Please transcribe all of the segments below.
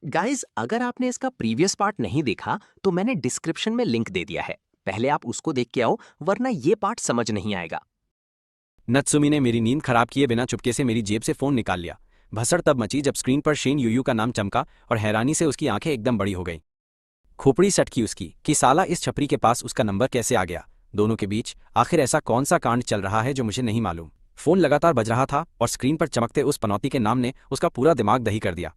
Guys, अगर आपने इसका प्रीवियस पार्ट नहीं देखा तो मैंने डिस्क्रिप्शन में लिंक दे दिया है। पहले आप उसको देख के आओ, वरना ये पार्ट समझ नहीं आएगा। नत्सुमी ने मेरी नींद खराब किए बिना चुपके से मेरी जेब से फोन निकाल लिया। भसड़ तब मची जब स्क्रीन पर शेन यूयू का नाम चमका और हैरानी से उसकी आंखें एकदम बड़ी हो गईं। खोपड़ी सटकी उसकी कि साला इस छपरी के पास उसका नंबर कैसे आ गया। दोनों के बीच आखिर ऐसा कौन सा कांड चल रहा है जो मुझे नहीं मालूम। फोन लगातार बज रहा था और स्क्रीन पर चमकते उस पनौती के नाम ने उसका पूरा दिमाग दही कर दिया।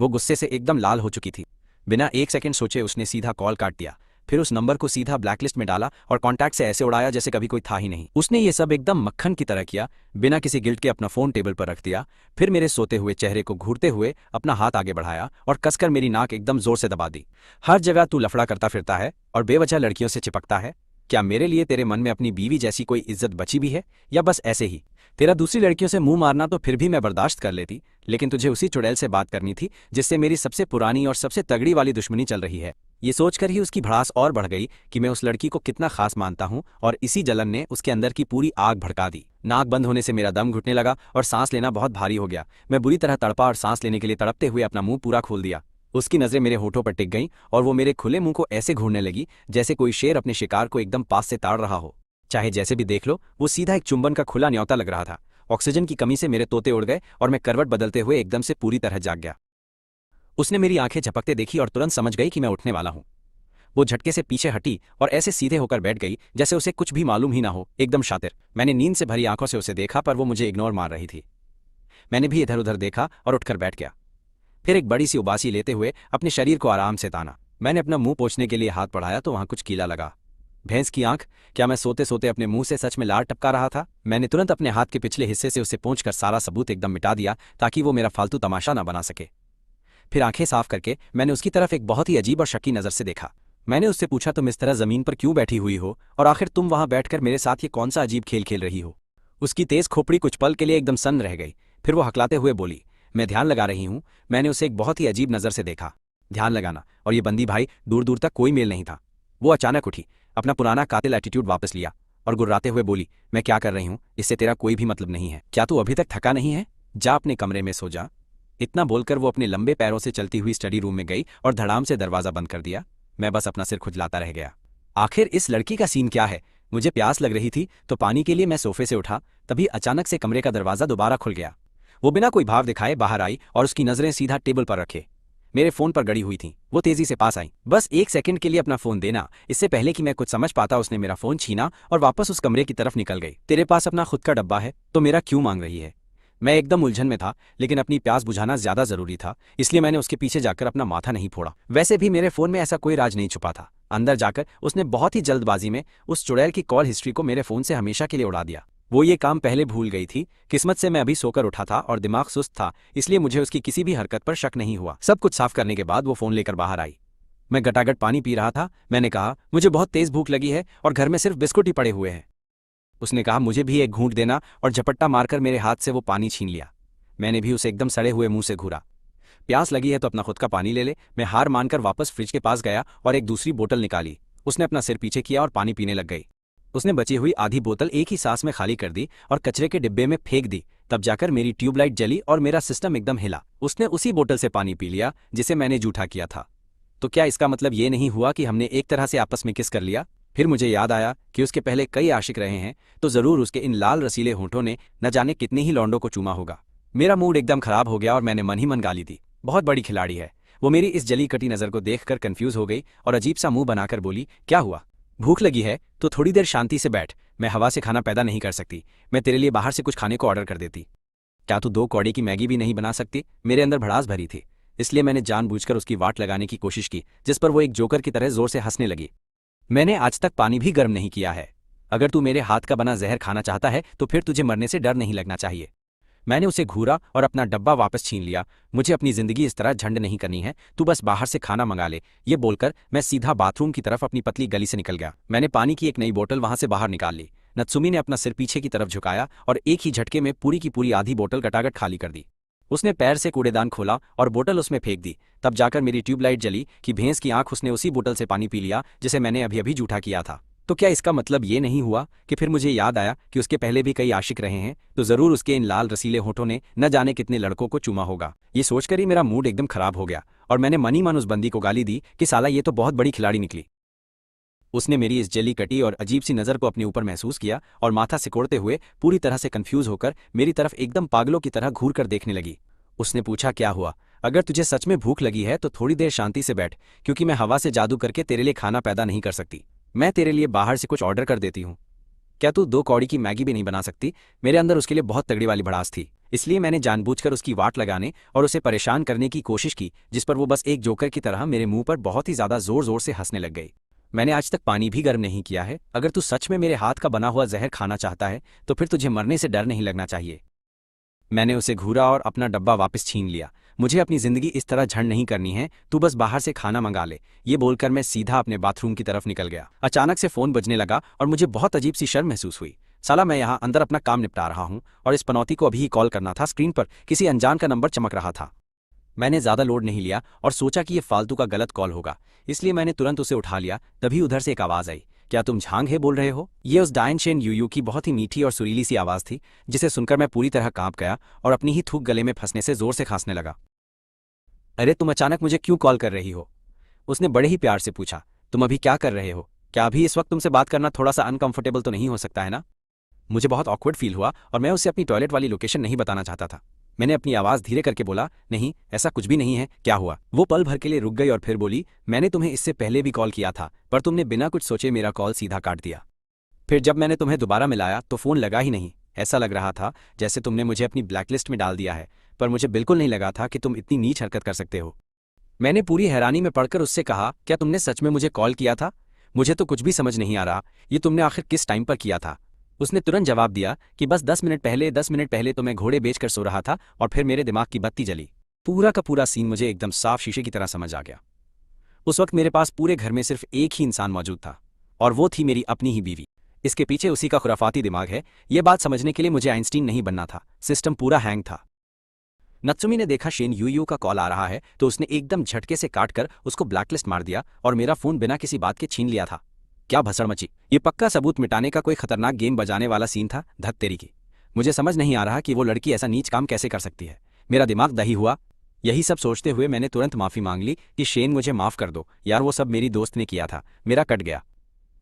वो गुस्से से एकदम लाल हो चुकी थी। बिना एक सेकंड सोचे उसने सीधा कॉल काट दिया, फिर उस नंबर को सीधा ब्लैकलिस्ट में डाला और कॉन्टैक्ट से ऐसे उड़ाया जैसे कभी कोई था ही नहीं। उसने ये सब एकदम मक्खन की तरह किया, बिना किसी गिल्ट के अपना फोन टेबल पर रख दिया, फिर मेरे सोते हुए चेहरे को घूरते हुए अपना हाथ आगे बढ़ाया और कसकर मेरी नाक एकदम जोर से दबा दी। हर जगह तू लफड़ा करता फिरता है और बेवजह लड़कियों से चिपकता है। क्या मेरे लिए तेरे मन में अपनी बीवी जैसी कोई इज्जत बची भी है, या बस ऐसे ही? तेरा दूसरी लड़कियों से मुंह मारना तो फिर भी मैं बर्दाश्त कर लेती, लेकिन तुझे उसी चुड़ैल से बात करनी थी जिससे मेरी सबसे पुरानी और सबसे तगड़ी वाली दुश्मनी चल रही है। ये सोचकर ही उसकी भड़ास और बढ़ गई कि मैं उस लड़की को कितना खास मानता हूँ, और इसी जलन ने उसके अंदर की पूरी आग भड़का दी। नाक बंद होने से मेरा दम घुटने लगा और सांस लेना बहुत भारी हो गया। मैं बुरी तरह तड़पा और सांस लेने के लिए तड़पते हुए अपना मुंह पूरा खोल दिया। उसकी नजरें मेरे होठों पर टिक गईं और वो मेरे खुले मुंह को ऐसे घूरने लगी जैसे कोई शेर अपने शिकार को एकदम पास से ताड़ रहा हो। चाहे जैसे भी देख लो, वो सीधा एक चुंबन का खुला न्योता लग रहा था। ऑक्सीजन की कमी से मेरे तोते उड़ गए और मैं करवट बदलते हुए एकदम से पूरी तरह जाग गया। उसने मेरी आंखें झपकते देखी और तुरंत समझ गई कि मैं उठने वाला हूं। वो झटके से पीछे हटी और ऐसे सीधे होकर बैठ गई जैसे उसे कुछ भी मालूम ही ना हो, एकदम शातिर। मैंने नींद से भरी आंखों से उसे देखा, पर वो मुझे इग्नोर मार रही थी। मैंने भी इधर उधर देखा और उठकर बैठ गया। फिर एक बड़ी सी उबासी लेते हुए अपने शरीर को आराम से ताना। मैंने अपना मुंह पोंछने के लिए हाथ बढ़ाया तो वहां कुछ कीला लगा। भैंस की आंख? क्या मैं सोते सोते अपने मुंह से सच में लार टपका रहा था? मैंने तुरंत अपने हाथ के पिछले हिस्से से उसे पोंछकर सारा सबूत एकदम मिटा दिया ताकि वो मेरा फालतू तमाशा न बना सके। फिर आंखें साफ करके मैंने उसकी तरफ एक बहुत ही अजीब और शक्की नजर से देखा। मैंने उससे पूछा, तुम इस तरह जमीन पर क्यों बैठी हुई हो, और आखिर तुम वहां बैठकर मेरे साथ ये कौन सा अजीब खेल खेल रही हो? उसकी तेज खोपड़ी कुछ पल के लिए एकदम सन्न रह गई। फिर वो हकलाते हुए बोली, मैं ध्यान लगा रही हूँ। मैंने उसे एक बहुत ही अजीब नजर से देखा। ध्यान लगाना और ये बंदी भाई दूर दूर तक कोई मेल नहीं था। वो अचानक उठी, अपना पुराना कातिल एटीट्यूड वापस लिया और गुर्राते हुए बोली, मैं क्या कर रही हूँ इससे तेरा कोई भी मतलब नहीं है। क्या तू अभी तक थका नहीं है? जा अपने कमरे में सो जा। इतना बोलकर वो अपने लंबे पैरों से चलती हुई स्टडी रूम में गई और धड़ाम से दरवाजा बंद कर दिया। मैं बस अपना सिर खुजलाता रह गया। आखिर इस लड़की का सीन क्या है? मुझे प्यास लग रही थी तो पानी के लिए मैं सोफे से उठा, तभी अचानक से कमरे का दरवाजा दोबारा खुल गया। वो बिना कोई भाव दिखाए बाहर आई और उसकी नजरें सीधा टेबल पर रखे मेरे फोन पर गड़ी हुई थीं। वो तेजी से पास आई। बस एक सेकंड के लिए अपना फोन देना। इससे पहले कि मैं कुछ समझ पाता उसने मेरा फोन छीना और वापस उस कमरे की तरफ निकल गई। तेरे पास अपना खुद का डब्बा है तो मेरा क्यों मांग रही है? मैं एकदम उलझन में था, लेकिन अपनी प्यास बुझाना ज्यादा जरूरी था, इसलिए मैंने उसके पीछे जाकर अपना माथा नहीं फोड़ा। वैसे भी मेरे फोन में ऐसा कोई राज नहीं छुपा था। अंदर जाकर उसने बहुत ही जल्दबाजी में उस चुड़ैल की कॉल हिस्ट्री को मेरे फोन से हमेशा के लिए उड़ा दिया। वो ये काम पहले भूल गई थी। किस्मत से मैं अभी सोकर उठा था और दिमाग सुस्त था, इसलिए मुझे उसकी किसी भी हरकत पर शक नहीं हुआ। सब कुछ साफ करने के बाद वो फोन लेकर बाहर आई। मैं गटागट पानी पी रहा था। मैंने कहा, मुझे बहुत तेज भूख लगी है और घर में सिर्फ बिस्कुट ही पड़े हुए हैं। उसने कहा, मुझे भी एक घूंट देना, और झपट्टा मारकर मेरे हाथ से वो पानी छीन लिया। मैंने भी उसे एकदम सड़े हुए मुंह से घूरा। प्यास लगी है तो अपना खुद का पानी ले ले। मैं हार मानकर वापस फ्रिज के पास गया और एक दूसरी बोतल निकाली। उसने अपना सिर पीछे किया और पानी पीने लग गई। उसने बची हुई आधी बोतल एक ही सांस में खाली कर दी और कचरे के डिब्बे में फेंक दी। तब जाकर मेरी ट्यूबलाइट जली और मेरा सिस्टम एकदम हिला। उसने उसी बोतल से पानी पी लिया जिसे मैंने जूठा किया था। तो क्या इसका मतलब ये नहीं हुआ कि हमने एक तरह से आपस में किस कर लिया? फिर मुझे याद आया कि उसके पहले कई आशिक रहे हैं, तो जरूर उसके इन लाल रसीले होंठों ने न जाने कितने ही लौंडों को चूमा होगा। मेरा मूड एकदम खराब हो गया और मैंने मन ही मन गाली दी। बहुत बड़ी खिलाड़ी है। वो मेरी इस जली कटी नजर को देखकर कंफ्यूज हो गई और अजीब सा मुंह बनाकर बोली, क्या हुआ? भूख लगी है तो थोड़ी देर शांति से बैठ। मैं हवा से खाना पैदा नहीं कर सकती। मैं तेरे लिए बाहर से कुछ खाने को ऑर्डर कर देती। क्या तू 2 कौड़े की मैगी भी नहीं बना सकती? मेरे अंदर भड़ास भरी थी, इसलिए मैंने जानबूझकर उसकी वाट लगाने की कोशिश की, जिस पर वो एक जोकर की तरह जोर से हंसने लगी। मैंने आज तक पानी भी गर्म नहीं किया है। अगर तू मेरे हाथ का बना जहर खाना चाहता है तो फिर तुझे मरने से डर नहीं लगना चाहिए। मैंने उसे घूरा और अपना डब्बा वापस छीन लिया। मुझे अपनी जिंदगी इस तरह झंड नहीं करनी है, तू बस बाहर से खाना मंगा ले। ये बोलकर मैं सीधा बाथरूम की तरफ अपनी पतली गली से निकल गया। मैंने पानी की एक नई बोतल वहां से बाहर निकाल ली। नत्सुमी ने अपना सिर पीछे की तरफ झुकाया और एक ही झटके में पूरी की पूरी आधी बोतल गटागट खाली कर दी। उसने पैर से कूड़ेदान खोला और बोतल उसमें फेंक दी। तब जाकर मेरी ट्यूबलाइट जली कि भैंस की आंख, उसने उसी बोतल से पानी पी लिया जिसे मैंने अभी अभी जूठा किया था। तो क्या इसका मतलब ये नहीं हुआ कि फिर मुझे याद आया कि उसके पहले भी कई आशिक रहे हैं, तो जरूर उसके इन लाल रसीले होठों ने न जाने कितने लड़कों को चूमा होगा। ये सोचकर ही मेरा मूड एकदम खराब हो गया और मैंने मनी मन उस बंदी को गाली दी कि साला ये तो बहुत बड़ी खिलाड़ी निकली। उसने मेरी इस जली कटी और अजीब सी नज़र को अपने ऊपर महसूस किया और माथा सिकोड़ते हुए पूरी तरह से कंफ्यूज होकर मेरी तरफ एकदम पागलों की तरह घूर कर देखने लगी। उसने पूछा, क्या हुआ? अगर तुझे सच में भूख लगी है तो थोड़ी देर शांति से बैठ, क्योंकि मैं हवा से जादू करके तेरे लिए खाना पैदा नहीं कर सकती। मैं तेरे लिए बाहर से कुछ ऑर्डर कर देती हूँ। क्या तू 2 कौड़ी की मैगी भी नहीं बना सकती? मेरे अंदर उसके लिए बहुत तगड़ी वाली भड़ास थी, इसलिए मैंने जानबूझकर उसकी वाट लगाने और उसे परेशान करने की कोशिश की, जिस पर वो बस एक जोकर की तरह मेरे मुंह पर बहुत ही ज्यादा जोर जोर से हंसने लग गई। मैंने आज तक पानी भी गर्म नहीं किया है। अगर तू सच में मेरे हाथ का बना हुआ जहर खाना चाहता है तो फिर तुझे मरने से डर नहीं लगना चाहिए। मैंने उसे घूरा और अपना डब्बा वापस छीन लिया। मुझे अपनी जिंदगी इस तरह झंड नहीं करनी है, तू बस बाहर से खाना मंगा ले। ये बोलकर मैं सीधा अपने बाथरूम की तरफ निकल गया। अचानक से फोन बजने लगा और मुझे बहुत अजीब सी शर्म महसूस हुई। साला मैं यहाँ अंदर अपना काम निपटा रहा हूँ और इस पनौती को अभी ही कॉल करना था। स्क्रीन पर किसी अनजान का नंबर चमक रहा था। मैंने ज्यादा लोड नहीं लिया और सोचा कि ये फालतू का गलत कॉल होगा, इसलिए मैंने तुरंत उसे उठा लिया। तभी उधर से एक आवाज आई, क्या तुम झांग हे बोल रहे हो? ये उस डायन शेन यूयू की बहुत ही मीठी और सुरीली सी आवाज थी, जिसे सुनकर मैं पूरी तरह कांप गया और अपनी ही थूक गले में फंसने से जोर से खांसने लगा। अरे तुम अचानक मुझे क्यों कॉल कर रही हो? उसने बड़े ही प्यार से पूछा। तुम अभी क्या कर रहे हो? क्या अभी इस वक्त तुमसे बात करना थोड़ा सा अनकंफर्टेबल तो नहीं हो सकता है ना? मुझे बहुत ऑकवर्ड फील हुआ और मैं उसे अपनी टॉयलेट वाली लोकेशन नहीं बताना चाहता था। मैंने अपनी आवाज़ धीरे करके बोला, नहीं ऐसा कुछ भी नहीं है, क्या हुआ? वो पल भर के लिए रुक गई और फिर बोली, मैंने तुम्हें इससे पहले भी कॉल किया था, पर तुमने बिना कुछ सोचे मेरा कॉल सीधा काट दिया। फिर जब मैंने तुम्हें दोबारा मिलाया तो फ़ोन लगा ही नहीं। ऐसा लग रहा था जैसे तुमने मुझे अपनी ब्लैकलिस्ट में डाल दिया है, पर मुझे बिल्कुल नहीं लगा था कि तुम इतनी नीच हरकत कर सकते हो। मैंने पूरी हैरानी में पढ़कर उससे कहा, क्या तुमने सच में मुझे कॉल किया था? मुझे तो कुछ भी समझ नहीं आ रहा, ये तुमने आखिर किस टाइम पर किया था? उसने तुरंत जवाब दिया कि बस 10 मिनट पहले तो मैं घोड़े बेचकर सो रहा था और फिर मेरे दिमाग की बत्ती जली। पूरा का पूरा सीन मुझे एकदम साफ शीशे की तरह समझ आ गया। उस वक्त मेरे पास पूरे घर में सिर्फ एक ही इंसान मौजूद था और वो थी मेरी अपनी ही बीवी। इसके पीछे उसी का खुराफाती दिमाग है। ये बात समझने के लिए मुझे आइंस्टीन नहीं बनना था, सिस्टम पूरा हैंग था। नत्सुमी ने देखा शेन यूयू का कॉल आ रहा है तो उसने एकदम झटके से काटकर उसको ब्लैकलिस्ट मार दिया और मेरा फोन बिना किसी बात के छीन लिया था। क्या भसड़ मची! ये पक्का सबूत मिटाने का कोई खतरनाक गेम बजाने वाला सीन था। धत तेरी की! मुझे समझ नहीं आ रहा कि वो लड़की ऐसा नीच काम कैसे कर सकती है। मेरा दिमाग दही हुआ। यही सब सोचते हुए मैंने तुरंत माफी मांग ली कि शेन मुझे माफ कर दो यार, वो सब मेरी दोस्त ने किया था। मेरा कट गया।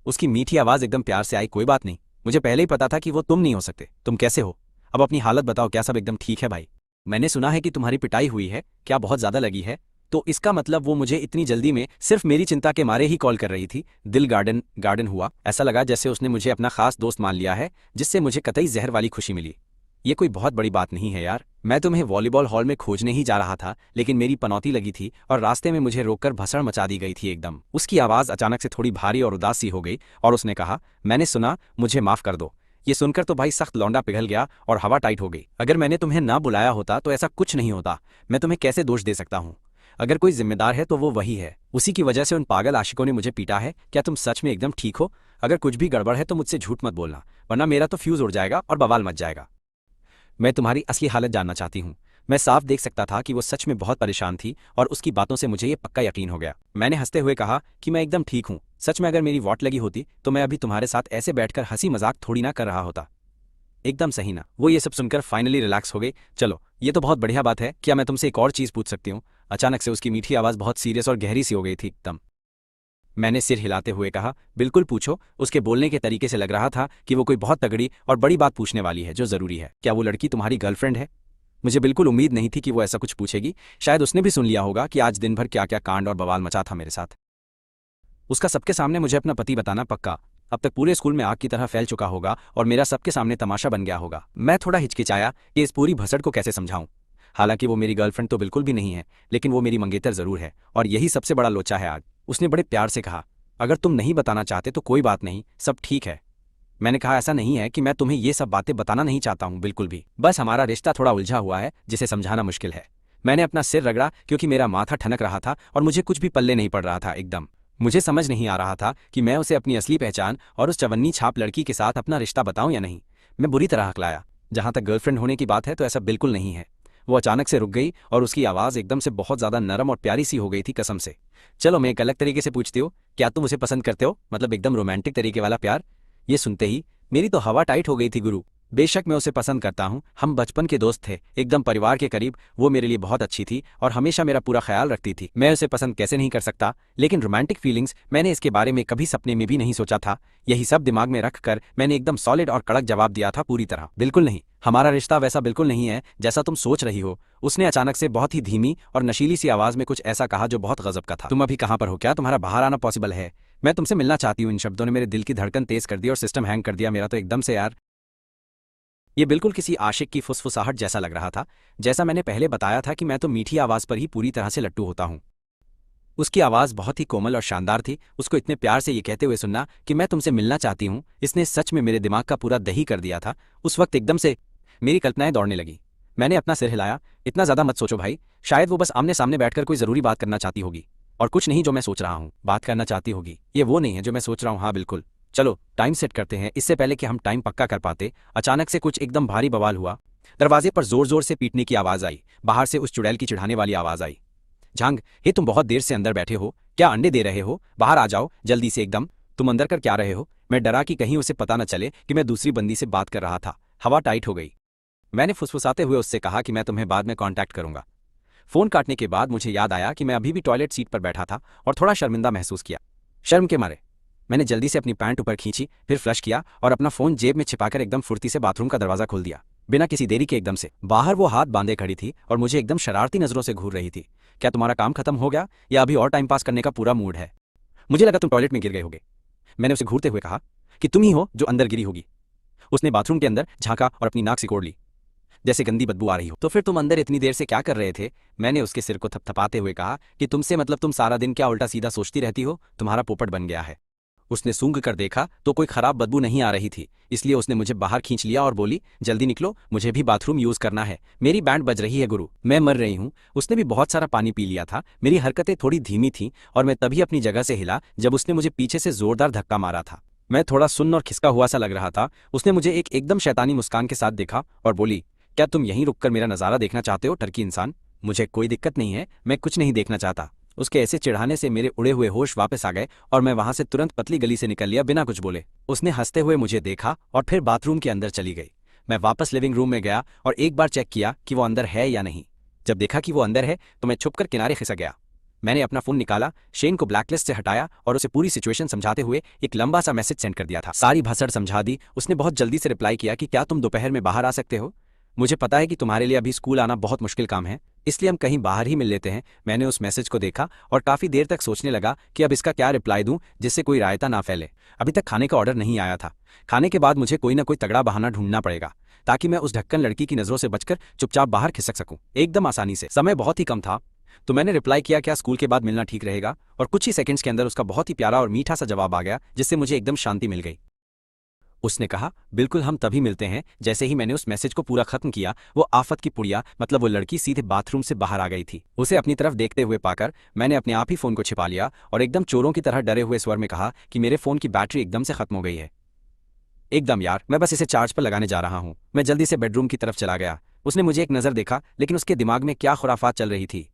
उसकी मीठी आवाज एकदम प्यार से आई, कोई बात नहीं, मुझे पहले ही पता था कि वो तुम नहीं हो सकते। तुम कैसे हो? अब अपनी हालत बताओ, क्या सब एकदम ठीक है भाई? मैंने सुना है कि तुम्हारी पिटाई हुई है, क्या बहुत ज्यादा लगी है? तो इसका मतलब वो मुझे इतनी जल्दी में सिर्फ मेरी चिंता के मारे ही कॉल कर रही थी। दिल गार्डन गार्डन हुआ। ऐसा लगा जैसे उसने मुझे अपना खास दोस्त मान लिया है, जिससे मुझे कतई जहर वाली खुशी मिली। ये कोई बहुत बड़ी बात नहीं है यार। मैं तुम्हें वॉलीबॉल हॉल में खोजने ही जा रहा था, लेकिन मेरी पनौती लगी थी और रास्ते में मुझे रोककर भसड़ मचा दी गई थी एकदम। उसकी आवाज़ अचानक से थोड़ी भारी और उदास सी हो गई और उसने कहा, मैंने सुना, मुझे माफ़ कर दो। ये सुनकर तो भाई सख्त लौंडा पिघल गया और हवा टाइट हो गई। अगर मैंने तुम्हें ना बुलाया होता तो ऐसा कुछ नहीं होता। मैं तुम्हें कैसे दोष दे सकता हूँ? अगर कोई जिम्मेदार है तो वो वही है। उसी की वजह से उन पागल आशिकों ने मुझे पीटा है। क्या तुम सच में एकदम ठीक हो? अगर कुछ भी गड़बड़ है तो मुझसे झूठ मत बोलना, वरना मेरा तो फ्यूज उड़ जाएगा और बवाल मच जाएगा। मैं तुम्हारी असली हालत जानना चाहती हूँ। मैं साफ देख सकता था कि वो सच में बहुत परेशान थी और उसकी बातों से मुझे ये पक्का यकीन हो गया। मैंने हंसते हुए कहा कि मैं एकदम ठीक हूँ। सच में अगर मेरी वॉट लगी होती तो मैं अभी तुम्हारे साथ ऐसे बैठकर हंसी मजाक थोड़ी ना कर रहा होता। एकदम सही ना? वो ये सब सुनकर फाइनली रिलैक्स हो गई। चलो ये तो बहुत बढ़िया बात है। क्या मैं तुमसे एक और चीज़ पूछ सकती हूँ? अचानक से उसकी मीठी आवाज़ बहुत सीरियस और गहरी सी हो गई थी एकदम। मैंने सिर हिलाते हुए कहा, बिल्कुल पूछो। उसके बोलने के तरीके से लग रहा था कि वो कोई बहुत तगड़ी और बड़ी बात पूछने वाली है जो ज़रूरी है। क्या वो लड़की तुम्हारी गर्लफ्रेंड है? मुझे बिल्कुल उम्मीद नहीं थी कि वो ऐसा कुछ पूछेगी। शायद उसने भी सुन लिया होगा कि आज दिन भर क्या क्या कांड और बवाल मचा था मेरे साथ। उसका सबके सामने मुझे अपना पति बताना पक्का। अब तक पूरे स्कूल में आग की तरह फैल चुका होगा और मेरा सबके सामने तमाशा बन गया होगा। मैं थोड़ा हिचकिचाया कि इस पूरी भसड़ को कैसे समझाऊं। हालांकि वो मेरी गर्लफ्रेंड तो बिल्कुल भी नहीं है, लेकिन वो मेरी मंगेतर जरूर है और यही सबसे बड़ा लोचा है आज। उसने बड़े प्यार से कहा, अगर तुम नहीं बताना चाहते तो कोई बात नहीं, सब ठीक है। मैंने कहा, ऐसा नहीं है कि मैं तुम्हें ये सब बातें बताना नहीं चाहता हूँ, बिल्कुल भी। बस हमारा रिश्ता थोड़ा उलझा हुआ है जिसे समझाना मुश्किल है। मैंने अपना सिर रगड़ा क्योंकि मेरा माथा ठनक रहा था और मुझे कुछ भी पल्ले नहीं पड़ रहा था एकदम। मुझे समझ नहीं आ रहा था कि मैं उसे अपनी असली पहचान और उस चवन्नी छाप लड़की के साथ अपना रिश्ता बताऊं या नहीं। मैं बुरी तरह हकलाया। जहां तक गर्लफ्रेंड होने की बात है तो ऐसा बिल्कुल नहीं है। वो अचानक से रुक गई और उसकी आवाज़ एकदम से बहुत ज़्यादा नरम और प्यारी सी हो गई थी, कसम से। चलो मैं एक अलग तरीके से पूछती हूँ, क्या तुम उसे पसंद करते हो? मतलब एकदम रोमांटिक तरीके वाला प्यार। ये सुनते ही मेरी तो हवा टाइट हो गई थी गुरु। बेशक मैं उसे पसंद करता हूँ, हम बचपन के दोस्त थे, एकदम परिवार के करीब। वो मेरे लिए बहुत अच्छी थी और हमेशा मेरा पूरा ख्याल रखती थी। मैं उसे पसंद कैसे नहीं कर सकता, लेकिन रोमांटिक फीलिंग्स, मैंने इसके बारे में कभी सपने में भी नहीं सोचा था। यही सब दिमाग में रखकर मैंने एकदम सॉलिड और कड़क जवाब दिया था, पूरी तरह बिल्कुल नहीं, हमारा रिश्ता वैसा बिल्कुल नहीं है जैसा तुम सोच रही हो। उसने अचानक से बहुत ही धीमी और नशीली सी आवाज में कुछ ऐसा कहा जो बहुत गजब का था। तुम अभी कहाँ पर हो? क्या तुम्हारा बाहर आना पॉसिबल है? मैं तुमसे मिलना चाहती हूँ। इन शब्दों ने मेरे दिल की धड़कन तेज कर दी और सिस्टम हैंग कर दिया मेरा तो एकदम से यार। ये बिल्कुल किसी आशिक की फुसफुसाहट जैसा लग रहा था। जैसा मैंने पहले बताया था कि मैं तो मीठी आवाज पर ही पूरी तरह से लट्टू होता हूँ। उसकी आवाज बहुत ही कोमल और शानदार थी। उसको इतने प्यार से ये कहते हुए सुनना कि मैं तुमसे मिलना चाहती हूँ, इसने सच में मेरे दिमाग का पूरा दही कर दिया था। उस वक्त एकदम से मेरी कल्पनाएं दौड़ने लगी। मैंने अपना सिर हिलाया। इतना ज्यादा मत सोचो भाई, शायद वो बस आमने सामने बैठकर कोई जरूरी बात करना चाहती होगी, और कुछ नहीं जो मैं सोच रहा हूँ। बात करना चाहती होगी, ये वो नहीं है जो मैं सोच रहा हूँ। हाँ बिल्कुल। चलो टाइम सेट करते हैं। इससे पहले कि हम टाइम पक्का कर पाते, अचानक से कुछ एकदम भारी बवाल हुआ। दरवाजे पर जोर जोर से पीटने की आवाज आई। बाहर से उस चुड़ैल की चिढ़ाने वाली आवाज आई, झांग, हे तुम बहुत देर से अंदर बैठे हो, क्या अंडे दे रहे हो? बाहर आ जाओ जल्दी से एकदम। तुम अंदर कर क्या रहे हो? मैं डरा कि कहीं उसे पता न चले कि मैं दूसरी बंदी से बात कर रहा था। हवा टाइट हो गई। मैंने फुसफुसाते हुए उससे कहा कि मैं तुम्हें बाद में कांटेक्ट करूंगा। फोन काटने के बाद मुझे याद आया कि मैं अभी भी टॉयलेट सीट पर बैठा था और थोड़ा शर्मिंदा महसूस किया। शर्म के मारे मैंने जल्दी से अपनी पैंट ऊपर खींची, फिर फ्लश किया और अपना फोन जेब में छिपाकर एकदम फुर्ती से बाथरूम का दरवाजा खोल दिया। बिना किसी देरी के एकदम से बाहर वो हाथ बांधे खड़ी थी और मुझे एकदम शरारती नजरों से घूर रही थी। क्या तुम्हारा काम खत्म हो गया या अभी और टाइम पास करने का पूरा मूड है? मुझे लगा तुम टॉयलेट में गिर गए होगे। मैंने उसे घूरते हुए कहा कि तुम ही हो जो अंदर गिरी होगी। उसने बाथरूम के अंदर झांका और अपनी नाक सिकोड़ ली, जैसे गंदी बदबू आ रही हो। तो फिर तुम अंदर इतनी देर से क्या कर रहे थे? मैंने उसके सिर को थपथपाते हुए कहा कि तुमसे मतलब तुम सारा दिन क्या उल्टा सीधा सोचती रहती हो, तुम्हारा पोपट बन गया है। उसने सूंघ कर देखा तो कोई खराब बदबू नहीं आ रही थी, इसलिए उसने मुझे बाहर खींच लिया और बोली, जल्दी निकलो, मुझे भी बाथरूम यूज करना है, मेरी बैंड बज रही है गुरु, मैं मर रही हूँ। उसने भी बहुत सारा पानी पी लिया था। मेरी हरकतें थोड़ी धीमी थीं और मैं तभी अपनी जगह से हिला जब उसने मुझे पीछे से जोरदार धक्का मारा था। मैं थोड़ा सुन्न और खिसका हुआ सा लग रहा था। उसने मुझे एक एकदम शैतानी मुस्कान के साथ देखा और बोली, क्या तुम यहीं रुककर मेरा नजारा देखना चाहते हो टर्की इंसान? मुझे कोई दिक्कत नहीं है, मैं कुछ नहीं देखना चाहता। उसके ऐसे चिढ़ाने से मेरे उड़े हुए होश वापस आ गए और मैं वहां से तुरंत पतली गली से निकल लिया बिना कुछ बोले। उसने हंसते हुए मुझे देखा और फिर बाथरूम के अंदर चली गई। मैं वापस लिविंग रूम में गया और एक बार चेक किया कि वो अंदर है या नहीं। जब देखा कि वो अंदर है तो मैं छुपकर किनारे खिसक गया। मैंने अपना फोन निकाला, शेन को ब्लैकलिस्ट से हटाया और उसे पूरी सिचुएशन समझाते हुए एक लंबा सा मैसेज सेंड कर दिया था। सारी भसड़ समझा दी। उसने बहुत जल्दी से रिप्लाई किया कि क्या तुम दोपहर में बाहर आ सकते हो? मुझे पता है कि तुम्हारे लिए अभी स्कूल आना बहुत मुश्किल काम है, इसलिए हम कहीं बाहर ही मिल लेते हैं। मैंने उस मैसेज को देखा और काफी देर तक सोचने लगा कि अब इसका क्या रिप्लाई दूं जिससे कोई रायता ना फैले। अभी तक खाने का ऑर्डर नहीं आया था। खाने के बाद मुझे कोई ना कोई तगड़ा बहाना ढूंढना पड़ेगा ताकि मैं उस ढक्कन लड़की की नजरों से बचकर चुपचाप बाहर खिसक सकूं एकदम आसानी से। समय बहुत ही कम था तो मैंने रिप्लाई किया, क्या स्कूल के बाद मिलना ठीक रहेगा? और कुछ ही सेकंड्स के अंदर उसका बहुत ही प्यारा और मीठा सा जवाब आ गया जिससे मुझे एकदम शांति मिल गई। उसने कहा, बिल्कुल हम तभी मिलते हैं। जैसे ही मैंने उस मैसेज को पूरा खत्म किया, वो आफत की पुड़िया मतलब वो लड़की सीधे बाथरूम से बाहर आ गई थी। उसे अपनी तरफ देखते हुए पाकर मैंने अपने आप ही फोन को छिपा लिया और एकदम चोरों की तरह डरे हुए स्वर में कहा कि मेरे फोन की बैटरी एकदम से खत्म हो गई है। एकदम यार, मैं बस इसे चार्ज पर लगाने जा रहा हूँ। मैं जल्दी से बेडरूम की तरफ चला गया। उसने मुझे एक नज़र देखा, लेकिन उसके दिमाग में क्या खुराफात चल रही थी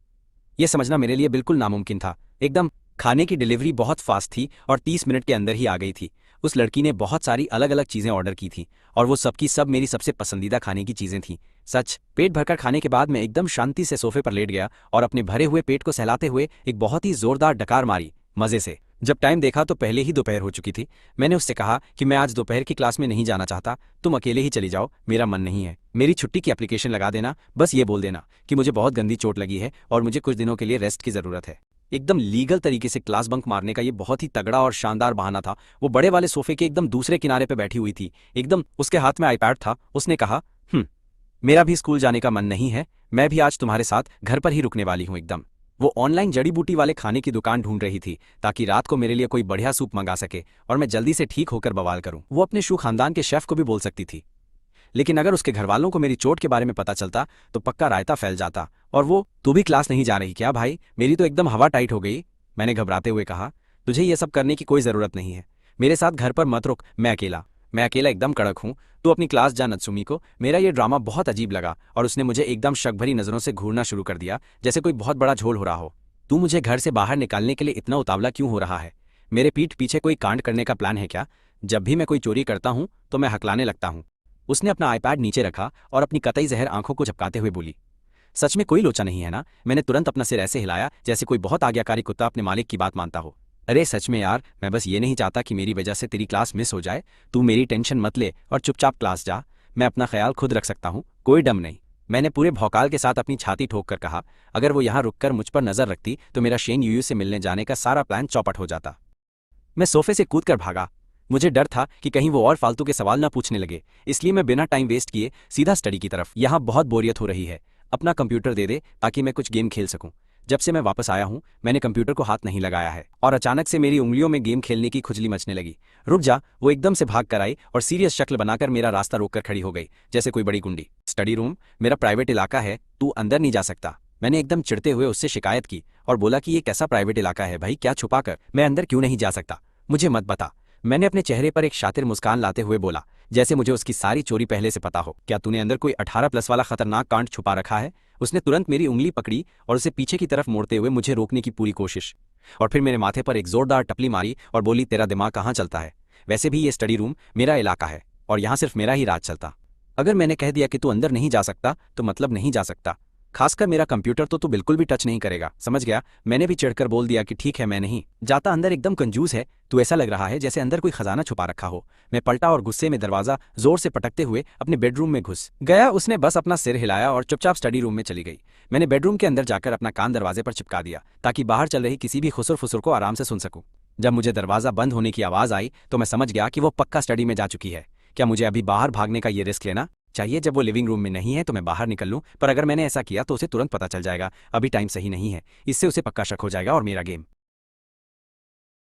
ये समझना मेरे लिए बिल्कुल नामुमकिन था। एकदम खाने की डिलीवरी बहुत फास्ट थी और 30 मिनट के अंदर ही आ गई थी। उस लड़की ने बहुत सारी अलग अलग चीज़ें ऑर्डर की थी और वो सबकी सब मेरी सबसे पसंदीदा खाने की चीज़ें थीं। सच, पेट भरकर खाने के बाद मैं एकदम शांति से सोफे पर लेट गया और अपने भरे हुए पेट को सहलाते हुए एक बहुत ही जोरदार डकार मारी मज़े से। जब टाइम देखा तो पहले ही दोपहर हो चुकी थी। मैंने उससे कहा कि मैं आज दोपहर की क्लास में नहीं जाना चाहता, तुम अकेले ही चली जाओ, मेरा मन नहीं है। मेरी छुट्टी की एप्लीकेशन लगा देना, बस ये बोल देना कि मुझे बहुत गंदी चोट लगी है और मुझे कुछ दिनों के लिए रेस्ट की ज़रूरत है। एकदम लीगल तरीके से क्लास बंक मारने का ये बहुत ही तगड़ा और शानदार बहाना था। वो बड़े वाले सोफे के एकदम दूसरे किनारे पर बैठी हुई थी, एकदम उसके हाथ में आईपैड था। उसने कहा, मेरा भी स्कूल जाने का मन नहीं है, मैं भी आज तुम्हारे साथ घर पर ही रुकने वाली हूँ एकदम। वो ऑनलाइन जड़ी बूटी वाले खाने की दुकान ढूंढ रही थी ताकि रात को मेरे लिए कोई बढ़िया सूप मंगा सके और मैं जल्दी से ठीक होकर बवाल करूं। वो अपने शू खानदान के शेफ को भी बोल सकती थी, लेकिन अगर उसके घरवालों को मेरी चोट के बारे में पता चलता तो पक्का रायता फैल जाता। और वो, तू भी क्लास नहीं जा रही क्या भाई? मेरी तो एकदम हवा टाइट हो गई। मैंने घबराते हुए कहा, तुझे ये सब करने की कोई ज़रूरत नहीं है, मेरे साथ घर पर मत रुक, मैं अकेला एकदम कड़क हूँ। तू अपनी क्लास जा नत्सुमी को। मेरा ये ड्रामा बहुत अजीब लगा और उसने मुझे एकदम शक भरी नज़रों से घूरना शुरू कर दिया जैसे कोई बहुत बड़ा झोल हो रहा हो। तू मुझे घर से बाहर निकालने के लिए इतना उतावला क्यों हो रहा है? मेरे पीठ पीछे कोई कांड करने का प्लान है क्या? जब भी मैं कोई चोरी करता हूँ तो मैं हकलाने लगता हूँ। उसने अपना आईपैड नीचे रखा और अपनी कतई जहर आंखों को झपकाते हुए बोली, सच में कोई लोचा नहीं है ना? मैंने तुरंत अपना सिर ऐसे हिलाया जैसे कोई बहुत आज्ञाकारी कुत्ता अपने मालिक की बात मानता हो। अरे सच में यार, मैं बस ये नहीं चाहता कि मेरी वजह से तेरी क्लास मिस हो जाए। तू मेरी टेंशन मत ले और चुपचाप क्लास जा। मैं अपना ख्याल खुद रख सकता हूँ, कोई डम नहीं। मैंने पूरे भौकाल के साथ अपनी छाती ठोक कर कहा, अगर वो यहाँ रुककर मुझ पर नजर रखती तो मेरा शेन यूयू से मिलने जाने का सारा प्लान चौपट हो जाता। मैं सोफे से कूदकर भागा। मुझे डर था कि कहीं वो और फालतू के सवाल ना पूछने लगे, इसलिए मैं बिना टाइम वेस्ट किए सीधा स्टडी की तरफ। यहाँ बहुत बोरियत हो रही है, अपना कंप्यूटर दे दे ताकि मैं कुछ गेम खेल सकूं। जब से मैं वापस आया हूं मैंने कंप्यूटर को हाथ नहीं लगाया है और अचानक से मेरी उंगलियों में गेम खेलने की खुजली मचने लगी। रुक जा, वो एकदम से भाग कर आई और सीरियस शक्ल बनाकर मेरा रास्ता रोककर खड़ी हो गई जैसे कोई बड़ी गुंडी। स्टडी रूम मेरा प्राइवेट इलाका है, तू अंदर नहीं जा सकता। मैंने एकदम चिढ़ते हुए उससे शिकायत की और बोला कि ये कैसा प्राइवेट इलाका है भाई, क्या छुपा कर मैं अंदर क्यों नहीं जा सकता, मुझे मत बता। मैंने अपने चेहरे पर एक शातिर मुस्कान लाते हुए बोला, जैसे मुझे उसकी सारी चोरी पहले से पता हो। क्या तूने अंदर कोई 18+ वाला खतरनाक कांड छुपा रखा है? उसने तुरंत मेरी उंगली पकड़ी और उसे पीछे की तरफ मोड़ते हुए मुझे रोकने की पूरी कोशिश, और फिर मेरे माथे पर एक जोरदार टपली मारी और बोली, तेरा दिमाग कहाँ चलता है? वैसे भी ये स्टडी रूम मेरा इलाका है और यहाँ सिर्फ मेरा ही राज चलता। अगर मैंने कह दिया कि तू अंदर नहीं जा सकता तो मतलब नहीं जा सकता। खासकर मेरा कंप्यूटर तो तू बिल्कुल भी टच नहीं करेगा, समझ गया? मैंने भी चिढ़कर बोल दिया कि ठीक है मैं नहीं जाता। अंदर एकदम कंजूस है तू, ऐसा लग रहा है जैसे अंदर कोई खजाना छुपा रखा हो। मैं पलटा और गुस्से में दरवाजा जोर से पटकते हुए अपने बेडरूम में घुस गया। उसने बस अपना सिर हिलाया और चुपचाप स्टडी रूम में चली गई। मैंने बेडरूम के अंदर जाकर अपना कान दरवाजे पर चिपका दिया ताकि बाहर चल रही किसी भी खुसुर फुसुर को आराम से सुन सकूं। जब मुझे दरवाजा बंद होने की आवाज आई तो मैं समझ गया कि वो पक्का स्टडी में जा चुकी है। क्या मुझे अभी बाहर भागने का ये रिस्क लेना चाहिए? जब वो लिविंग रूम में नहीं है तो मैं बाहर निकल लूं, पर अगर मैंने ऐसा किया तो उसे तुरंत पता चल जाएगा अभी टाइम सही नहीं है। इससे उसे पक्का शक हो जाएगा और मेरा गेम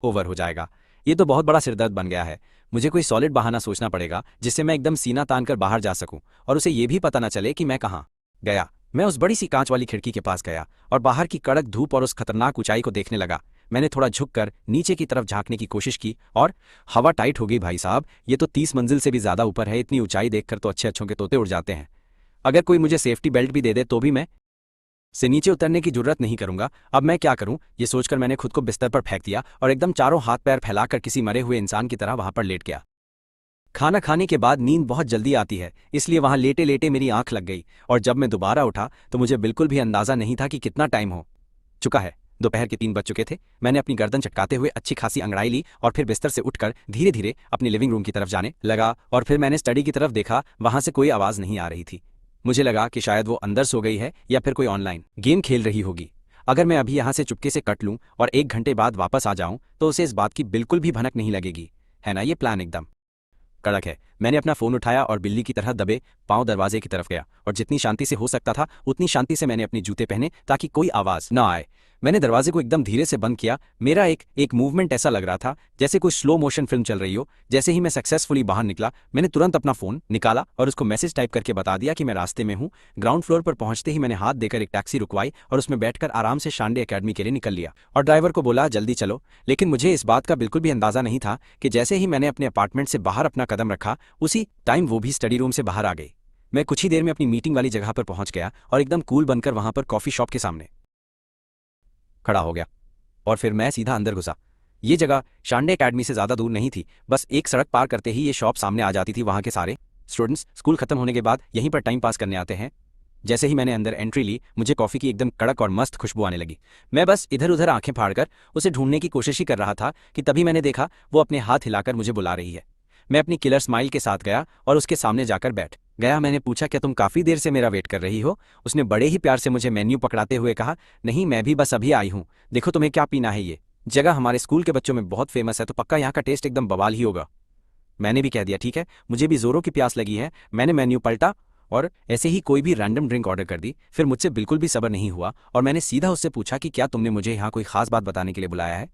ओवर हो जाएगा। ये तो बहुत बड़ा सिरदर्द बन गया है। मुझे कोई सॉलिड बहाना सोचना पड़ेगा जिससे मैं एकदम सीना तान कर बाहर जा सकूं और उसे ये भी पता न चले कि मैं कहाँ गया। मैं उस बड़ी सी कांच वाली खिड़की के पास गया और बाहर की कड़क धूप और उस खतरनाक ऊंचाई को देखने लगा। मैंने थोड़ा झुककर नीचे की तरफ झांकने की कोशिश की और हवा टाइट हो गई भाई साहब, ये तो 30 मंजिल से भी ज्यादा ऊपर है। इतनी ऊंचाई देखकर तो अच्छे अच्छों के तोते उड़ जाते हैं। अगर कोई मुझे सेफ्टी बेल्ट भी दे दे तो भी मैं से नीचे उतरने की जुर्रत नहीं करूंगा। अब मैं क्या करूं, ये सोचकर मैंने खुद को बिस्तर पर फेंक दिया और एकदम चारों हाथ पैर फैलाकर किसी मरे हुए इंसान की तरह वहां पर लेट गया। खाना खाने के बाद नींद बहुत जल्दी आती है, इसलिए वहां लेटे लेटे मेरी आंख लग गई और जब मैं दोबारा उठा तो मुझे बिल्कुल भी अंदाजा नहीं था कि कितना टाइम हो चुका है। दोपहर के 3 बज चुके थे। मैंने अपनी गर्दन चटकाते हुए अच्छी खासी अंगड़ाई ली और फिर बिस्तर से उठकर धीरे धीरे अपनी लिविंग रूम की तरफ जाने लगा और फिर मैंने स्टडी की तरफ देखा, वहां से कोई आवाज नहीं आ रही थी। मुझे लगा कि शायद वो अंदर सो गई है या फिर कोई ऑनलाइन गेम खेल रही होगी। अगर मैं अभी यहाँ से चुपके से कट लूं और 1 घंटे बाद वापस आ जाऊं तो उसे इस बात की बिल्कुल भी भनक नहीं लगेगी, है ना? ये प्लान एकदम कड़क है। मैंने अपना फोन उठाया और बिल्ली की तरह दबे पांव दरवाजे की तरफ गया और जितनी शांति से हो सकता था उतनी शांति से मैंने अपने जूते पहने ताकि कोई आवाज न आए। मैंने दरवाजे को एकदम धीरे से बंद किया। मेरा एक मूवमेंट ऐसा लग रहा था जैसे कोई स्लो मोशन फिल्म चल रही हो। जैसे ही मैं सक्सेसफुली बाहर निकला मैंने तुरंत अपना फोन निकाला और उसको मैसेज टाइप करके बता दिया कि मैं रास्ते में हूँ। ग्राउंड फ्लोर पर पहुंचते ही मैंने हाथ देकर एक टैक्सी रुकवाई और उसमें बैठकर आराम से शांडे एकेडमी के लिए निकल लिया और ड्राइवर को बोला जल्दी चलो। लेकिन मुझे इस बात का बिल्कुल भी अंदाजा नहीं था कि जैसे ही मैंने अपने अपार्टमेंट से बाहर अपना कदम रखा उसी टाइम वो भी स्टडी रूम से बाहर आ गई। मैं कुछ ही देर में अपनी मीटिंग वाली जगह पर पहुंच गया और एकदम कूल बनकर वहां पर कॉफी शॉप के सामने खड़ा हो गया और फिर मैं सीधा अंदर घुसा। ये जगह शांडे एकेडमी से ज्यादा दूर नहीं थी, बस एक सड़क पार करते ही ये शॉप सामने आ जाती थी। वहां के सारे स्टूडेंट्स स्कूल खत्म होने के बाद यहीं पर टाइम पास करने आते हैं। जैसे ही मैंने अंदर एंट्री ली मुझे कॉफी की एकदम कड़क और मस्त खुशबू आने लगी। मैं बस इधर उधर आंखें फाड़कर उसे ढूंढने की कोशिश ही कर रहा था कि तभी मैंने देखा वो अपने हाथ हिलाकर मुझे बुला रही है। मैं अपनी किलर स्माइल के साथ गया और उसके सामने जाकर बैठ गया। मैंने पूछा क्या तुम काफी देर से मेरा वेट कर रही हो? उसने बड़े ही प्यार से मुझे मेन्यू पकड़ाते हुए कहा, नहीं मैं भी बस अभी आई हूँ। देखो तुम्हें क्या पीना है? ये जगह हमारे स्कूल के बच्चों में बहुत फेमस है तो पक्का यहाँ का टेस्ट एकदम बवाल ही होगा। मैंने भी कह दिया ठीक है, मुझे भी जोरों की प्यास लगी है। मैंने मेन्यू पलटा और ऐसे ही कोई भी रैंडम ड्रिंक ऑर्डर कर दी। फिर मुझसे बिल्कुल भी सब्र नहीं हुआ और मैंने सीधा उससे पूछा कि क्या तुमने मुझे यहाँ कोई खास बात बताने के लिए बुलाया है?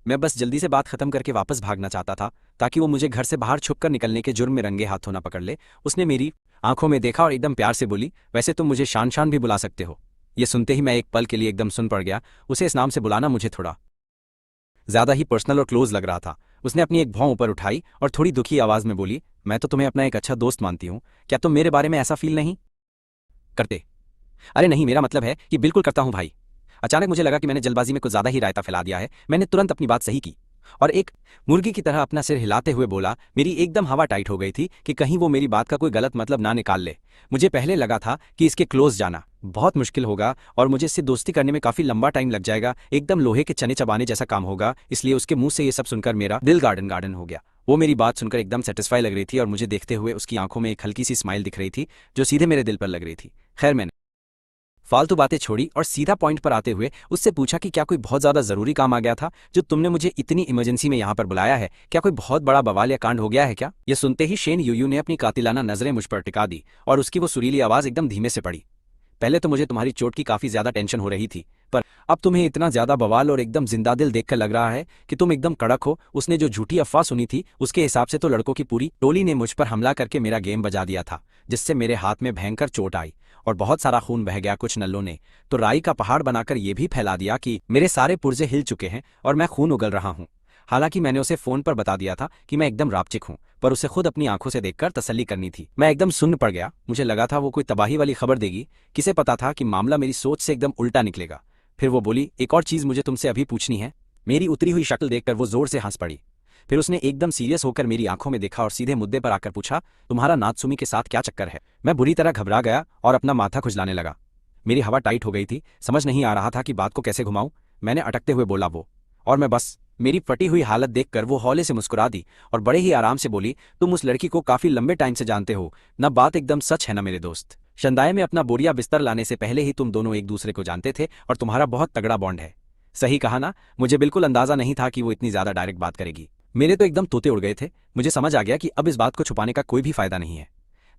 मैं बस जल्दी से बात खत्म करके वापस भागना चाहता था ताकि वो मुझे घर से बाहर छुपकर निकलने के जुर्म में रंगे हाथों ना पकड़ ले। उसने मेरी आंखों में देखा और एकदम प्यार से बोली, वैसे तुम मुझे शान शान भी बुला सकते हो। ये सुनते ही मैं एक पल के लिए एकदम सुन पड़ गया। उसे इस नाम से बुलाना मुझे थोड़ा ज्यादा ही पर्सनल और क्लोज लग रहा था। उसने अपनी एक भौं ऊपर उठाई और थोड़ी दुखी आवाज में बोली, मैं तो तुम्हें अपना एक अच्छा दोस्त मानती हूँ, क्या तुम मेरे बारे में ऐसा फील नहीं करते? अरे नहीं, मेरा मतलब है कि बिल्कुल करता हूँ भाई। अचानक मुझे लगा कि मैंने जल्दबाजी में कुछ ज्यादा ही रायता फैला दिया है। मैंने तुरंत अपनी बात सही की और एक मुर्गी की तरह अपना सिर हिलाते हुए बोला। मेरी एकदम हवा टाइट हो गई थी कि कहीं वो मेरी बात का कोई गलत मतलब ना निकाल ले। मुझे पहले लगा था कि इसके क्लोज जाना बहुत मुश्किल होगा और मुझे इससे दोस्ती करने में काफी लंबा टाइम लग जाएगा, एकदम लोहे के चने चबाने जैसा काम होगा। इसलिए उसके मुंह से ये सब सुनकर मेरा दिल गार्डन गार्डन हो गया। वो मेरी बात सुनकर एकदम सेटिस्फाई लग रही थी और मुझे देखते हुए उसकी आंखों में एक हल्की सी स्माइल दिख रही थी जो सीधे मेरे दिल पर लग रही थी। खैर, मैंने फालतू बातें छोड़ी और सीधा पॉइंट पर आते हुए उससे पूछा कि क्या कोई बहुत ज्यादा जरूरी काम आ गया था जो तुमने मुझे इतनी इमरजेंसी में यहाँ पर बुलाया है? क्या कोई बहुत बड़ा बवाल या कांड हो गया है क्या? यह सुनते ही शेन यूयू ने अपनी कातिलाना नजरें मुझ पर टिका दी और उसकी वो सुरीली आवाज एकदम धीमे से पड़ी। पहले तो मुझे तुम्हारी चोट की काफी ज्यादा टेंशन हो रही थी, पर अब तुम्हें इतना ज्यादा बवाल और एकदम जिंदा दिल देखकर लग रहा है कि तुम एकदम कड़क हो। उसने जो झूठी अफवाह सुनी थी उसके हिसाब से तो लड़कों की पूरी टोली ने मुझ पर हमला करके मेरा गेम बजा दिया था, जिससे मेरे हाथ में भयंकर चोट आई और बहुत सारा खून बह गया। कुछ नल्लों ने तो राई का पहाड़ बनाकर यह भी फैला दिया कि मेरे सारे पुर्जे हिल चुके हैं और मैं खून उगल रहा हूँ। हालांकि मैंने उसे फोन पर बता दिया था कि मैं एकदम रापचिक हूँ, पर उसे खुद अपनी आंखों से देखकर तसल्ली करनी थी। मैं एकदम सुन्न पड़ गया। मुझे लगा था वो कोई तबाही वाली खबर देगी। किसे पता था कि मामला मेरी सोच से एकदम उल्टा निकलेगा। फिर वो बोली, एक और चीज मुझे तुमसे अभी पूछनी है। मेरी उतरी हुई शक्ल देखकर वो जोर से हंस पड़ी। फिर उसने एकदम सीरियस होकर मेरी आंखों में देखा और सीधे मुद्दे पर आकर पूछा, तुम्हारा नात्सुमी के साथ क्या चक्कर है? मैं बुरी तरह घबरा गया और अपना माथा खुजलाने लगा। मेरी हवा टाइट हो गई थी, समझ नहीं आ रहा था कि बात को कैसे घुमाऊं। मैंने अटकते हुए बोला वो, और मैं बस। मेरी फटी हुई हालत देखकर वो हौले से मुस्कुरा दी और बड़े ही आराम से बोली, तुम उस लड़की को काफी लंबे टाइम से जानते हो ना? बात एकदम सच है ना मेरे दोस्त? शंदाए में अपना बोरिया बिस्तर लाने से पहले ही तुम दोनों एक दूसरे को जानते थे और तुम्हारा बहुत तगड़ा बॉन्ड है। सही कहा ना? मुझे बिल्कुल अंदाजा नहीं था कि वो इतनी ज्यादा डायरेक्ट बात करेगी। मेरे तो एकदम तोते उड़ गए थे। मुझे समझ आ गया कि अब इस बात को छुपाने का कोई भी फायदा नहीं है।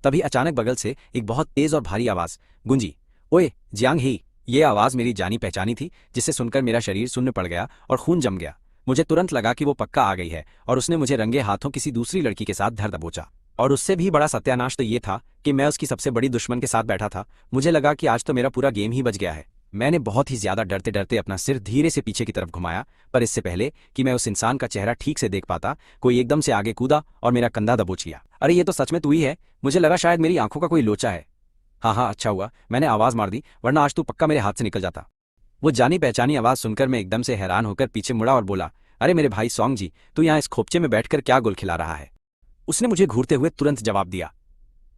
तभी अचानक बगल से एक बहुत तेज और भारी आवाज गूंजी, ओए जियांग ही। ये आवाज मेरी जानी पहचानी थी, जिसे सुनकर मेरा शरीर सुन्न पड़ गया और खून जम गया। मुझे तुरंत लगा कि वो पक्का आ गई है और उसने मुझे रंगे हाथों किसी दूसरी लड़की के साथ धर दबोचा। और उससे भी बड़ा सत्यानाश तो ये था कि मैं उसकी सबसे बड़ी दुश्मन के साथ बैठा था। मुझे लगा कि आज तो मेरा पूरा गेम ही बच गया है। मैंने बहुत ही ज्यादा डरते डरते अपना सिर धीरे से पीछे की तरफ घुमाया, पर इससे पहले कि मैं उस इंसान का चेहरा ठीक से देख पाता, कोई एकदम से आगे कूदा और मेरा कंधा दबोच लिया। अरे ये तो सच में तू ही है। मुझे लगा शायद मेरी आंखों का कोई लोचा है। हाँ हाँ, अच्छा हुआ मैंने आवाज मार दी, वरना आज तू पक्का मेरे हाथ से निकल जाता। वो जानी पहचानी आवाज सुनकर मैं एकदम से हैरान होकर पीछे मुड़ा और बोला, अरे मेरे भाई सॉन्ग जी, तू यहाँ इस खोपचे में बैठकर क्या गुल खिला रहा है? उसने मुझे घूरते हुए तुरंत जवाब दिया,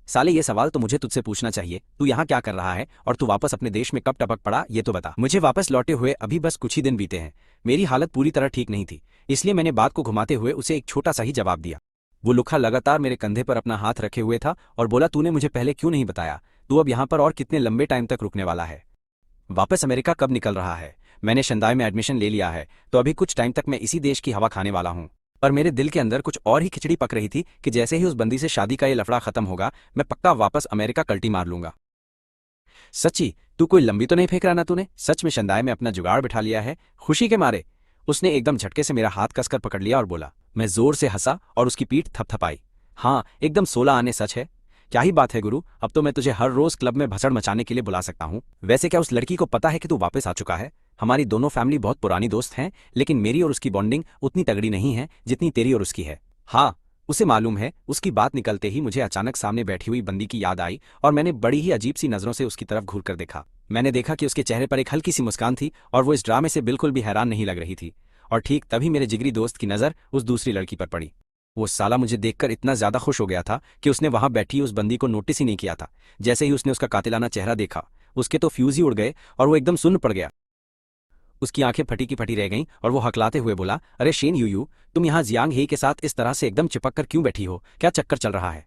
साले ये सवाल तो मुझे तुझसे पूछना चाहिए, तू यहाँ क्या कर रहा है और तू वापस अपने देश में कब टपक पड़ा ये तो बता। मुझे वापस लौटे हुए अभी बस कुछ ही दिन बीते हैं। मेरी हालत पूरी तरह ठीक नहीं थी, इसलिए मैंने बात को घुमाते हुए उसे एक छोटा सा ही जवाब दिया। वो लुखा लगातार मेरे कंधे पर अपना हाथ रखे हुए था और बोला, तूने मुझे पहले क्यों नहीं बताया? तू अब यहाँ पर और कितने लंबे टाइम तक रुकने वाला है? वापस अमेरिका कब निकल रहा है? मैंने शंघाई में एडमिशन ले लिया है, तो अभी कुछ टाइम तक मैं इसी देश की हवा खाने वाला हूँ। पर मेरे दिल के अंदर कुछ और ही खिचड़ी पक रही थी कि जैसे ही उस बंदी से शादी का ये लफड़ा खत्म होगा, मैं पक्का वापस अमेरिका कल्टी मार लूंगा। सच्ची? तू कोई लंबी तो नहीं फेंक रहा ना? तूने सच में शंघाई में अपना जुगाड़ बिठा लिया है? खुशी के मारे उसने एकदम झटके से मेरा हाथ कसकर पकड़ लिया और बोला। मैं जोर से हंसा और उसकी पीठ थपथपाई। हाँ, एकदम 16 आने सच है। क्या ही बात है गुरु, अब तो मैं तुझे हर रोज क्लब में भसड़ मचाने के लिए बुला सकता हूँ। वैसे क्या उस लड़की को पता है कि तू वापस आ चुका है? हमारी दोनों फैमिली बहुत पुरानी दोस्त हैं, लेकिन मेरी और उसकी बॉन्डिंग उतनी तगड़ी नहीं है जितनी तेरी और उसकी है। हाँ, उसे मालूम है। उसकी बात निकलते ही मुझे अचानक सामने बैठी हुई बंदी की याद आई और मैंने बड़ी ही अजीब सी नजरों से उसकी तरफ घूरकर देखा। मैंने देखा कि उसके चेहरे पर एक हल्की सी मुस्कान थी और वो इस ड्रामे से बिल्कुल भी हैरान नहीं लग रही थी। और ठीक तभी मेरे जिगरी दोस्त की नजर उस दूसरी लड़की पर पड़ी। वो साला मुझे देखकर इतना ज्यादा खुश हो गया था कि उसने वहां बैठी उस बंदी को नोटिस ही नहीं किया था। जैसे ही उसने उसका कातिलाना चेहरा देखा, उसके तो फ्यूज ही उड़ गए और वो एकदम सुन्न पड़ गया। उसकी आंखें फटी की फटी रह गईं और वो हकलाते हुए बोला, अरे शेन यूयू, तुम यहाँ जियांग ही के साथ इस तरह से एकदम चिपक कर क्यों बैठी हो? क्या चक्कर चल रहा है?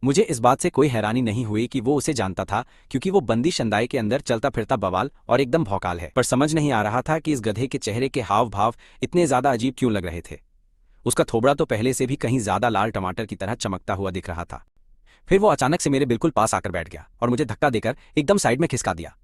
मुझे इस बात से कोई हैरानी नहीं हुई कि वो उसे जानता था, क्योंकि वो बंदी शंघाई के अंदर चलता फिरता बवाल और एकदम भौकाल है। पर समझ नहीं आ रहा था कि इस गधे के चेहरे के हाव भाव इतने ज्यादा अजीब क्यों लग रहे थे। उसका थोबड़ा तो पहले से भी कहीं ज्यादा लाल टमाटर की तरह चमकता हुआ दिख रहा था। फिर वो अचानक से मेरे बिल्कुल पास आकर बैठ गया और मुझे धक्का देकर एकदम साइड में खिसका दिया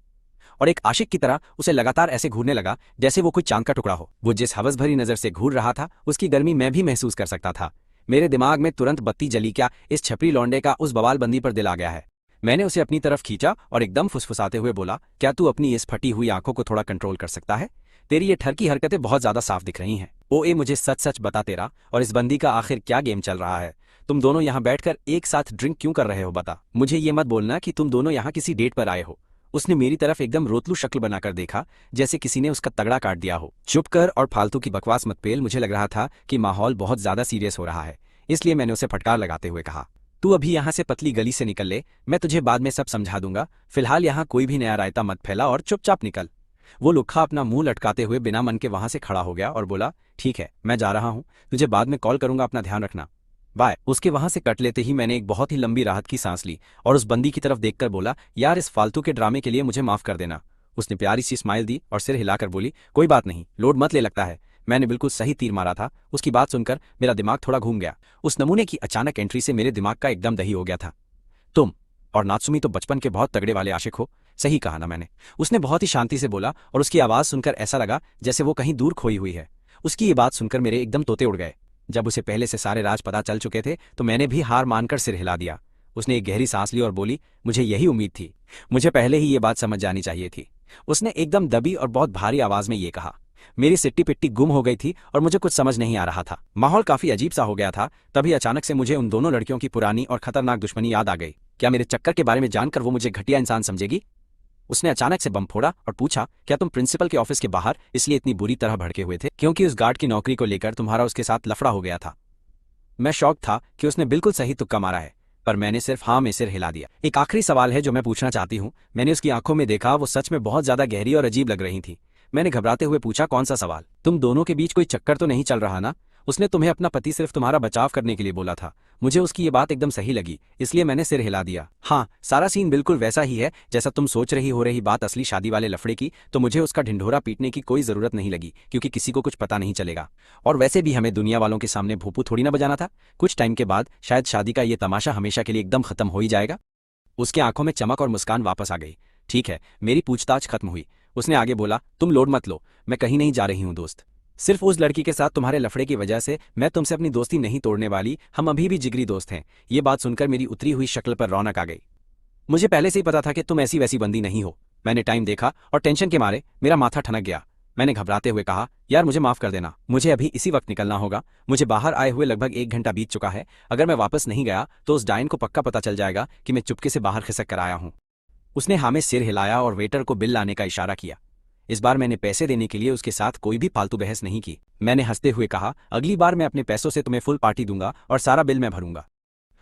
और एक आशिक की तरह उसे लगातार ऐसे घूरने लगा जैसे वो कोई चांद का टुकड़ा हो। वो जिस हवस भरी नजर से घूर रहा था, उसकी गर्मी मैं भी महसूस कर सकता था। मेरे दिमाग में तुरंत बत्ती जली, क्या इस छपरी लौंडे का उस बवाल बंदी पर दिल आ गया है? मैंने उसे अपनी तरफ खींचा और एकदम फुसफुसाते हुए बोला, क्या तू अपनी इस फटी हुई आंखों को थोड़ा कंट्रोल कर सकता है? तेरी ये ठरकी हरकतें बहुत ज्यादा साफ दिख रही हैं। ओए, मुझे सच सच बता, तेरा और इस बंदी का आखिर क्या गेम चल रहा है? तुम दोनों यहाँ बैठकर एक साथ ड्रिंक क्यों कर रहे हो? बता। मुझे ये मत बोलना कि तुम दोनों यहाँ किसी डेट पर आए हो उसने मेरी तरफ एकदम रोतलू शक्ल बनाकर देखा, जैसे किसी ने उसका तगड़ा काट दिया हो। चुप कर और फालतू की बकवास मत पेल। मुझे लग रहा था कि माहौल बहुत ज्यादा सीरियस हो रहा है, इसलिए मैंने उसे फटकार लगाते हुए कहा, तू अभी यहाँ से पतली गली से निकल ले, मैं तुझे बाद में सब समझा दूंगा। फिलहाल यहाँ कोई भी नया रायता मत फैला और चुपचाप निकल। वो लुक्खा अपना मुंह लटकाते हुए बिना मन के वहां से खड़ा हो गया और बोला, ठीक है, मैं जा रहा हूँ, तुझे बाद में कॉल करूंगा, अपना ध्यान रखना, बाय। उसके वहां से कट लेते ही मैंने एक बहुत ही लंबी राहत की सांस ली और उस बंदी की तरफ देखकर बोला, यार इस फालतू के ड्रामे के लिए मुझे माफ कर देना। उसने प्यारी सी स्माइल दी और सिर हिलाकर बोली, कोई बात नहीं, लोड मत ले, लगता है मैंने बिल्कुल सही तीर मारा था। उसकी बात सुनकर मेरा दिमाग थोड़ा घूम गया। उस नमूने की अचानक एंट्री से मेरे दिमाग का एकदम दही हो गया था। तुम और नात्सुमी तो बचपन के बहुत तगड़े वाले आशिक हो, सही कहा ना मैंने? उसने बहुत ही शांति से बोला और उसकी आवाज सुनकर ऐसा लगा जैसे वो कहीं दूर खोई हुई है। उसकी ये बात सुनकर मेरे एकदम तोते उड़ गए। जब उसे पहले से सारे राज पता चल चुके थे तो मैंने भी हार मानकर सिर हिला दिया। उसने एक गहरी सांस ली और बोली, मुझे यही उम्मीद थी, मुझे पहले ही ये बात समझ जानी चाहिए थी। उसने एकदम दबी और बहुत भारी आवाज में ये कहा। मेरी सिट्टी पिट्टी गुम हो गई थी और मुझे कुछ समझ नहीं आ रहा था। माहौल काफी अजीब सा हो गया था। तभी अचानक से मुझे उन दोनों लड़कियों की पुरानी और खतरनाक दुश्मनी याद आ गई। क्या मेरे चक्कर के बारे में जानकर वो मुझे घटिया इंसान समझेगी? उसने अचानक से बम फोड़ा और पूछा, क्या तुम प्रिंसिपल के ऑफिस के बाहर इसलिए इतनी बुरी तरह भड़के हुए थे क्योंकि उस गार्ड की नौकरी को लेकर तुम्हारा उसके साथ लफड़ा हो गया था? मैं शॉक था कि उसने बिल्कुल सही तुक्का मारा है, पर मैंने सिर्फ हाँ में सिर हिला दिया। एक आखिरी सवाल है जो मैं पूछना चाहती हूँ। मैंने उसकी आंखों में देखा, वो सच में बहुत ज्यादा गहरी और अजीब लग रही थी। मैंने घबराते हुए पूछा, कौन सा सवाल? तुम दोनों के बीच कोई चक्कर तो नहीं चल रहा ना? उसने तुम्हें अपना पति सिर्फ तुम्हारा बचाव करने के लिए बोला था। मुझे उसकी ये बात एकदम सही लगी, इसलिए मैंने सिर हिला दिया। हाँ, सारा सीन बिल्कुल वैसा ही है जैसा तुम सोच रही हो। रही बात असली शादी वाले लफड़े की, तो मुझे उसका ढिंढोरा पीटने की कोई जरूरत नहीं लगी, क्योंकि किसी को कुछ पता नहीं चलेगा। और वैसे भी हमें दुनिया वालों के सामने भोपू थोड़ी ना बजाना था। कुछ टाइम के बाद शायद शादी का ये तमाशा हमेशा के लिए एकदम खत्म हो ही जाएगा। उसके आंखों में चमक और मुस्कान वापस आ गई। ठीक है, मेरी पूछताछ खत्म हुई। उसने आगे बोला, तुम लोड मत लो, मैं कहीं नहीं जा रही हूँ दोस्त। सिर्फ उस लड़की के साथ तुम्हारे लफड़े की वजह से मैं तुमसे अपनी दोस्ती नहीं तोड़ने वाली। हम अभी भी जिगरी दोस्त हैं। ये बात सुनकर मेरी उतरी हुई शक्ल पर रौनक आ गई। मुझे पहले से ही पता था कि तुम ऐसी वैसी बंदी नहीं हो। मैंने टाइम देखा और टेंशन के मारे मेरा माथा ठनक गया। मैंने घबराते हुए कहा, यार मुझे माफ कर देना, मुझे अभी इसी वक्त निकलना होगा। मुझे बाहर आए हुए लगभग 1 घंटा बीत चुका है। अगर मैं वापस नहीं गया तो उस डायन को पक्का पता चल जाएगा कि मैं चुपके से बाहर खिसक कर आया हूँ। उसने हाँ में सिर हिलाया और वेटर को बिल लाने का इशारा किया। इस बार मैंने पैसे देने के लिए उसके साथ कोई भी फालतू बहस नहीं की। मैंने हंसते हुए कहा, अगली बार मैं अपने पैसों से तुम्हें फुल पार्टी दूंगा और सारा बिल मैं भरूंगा।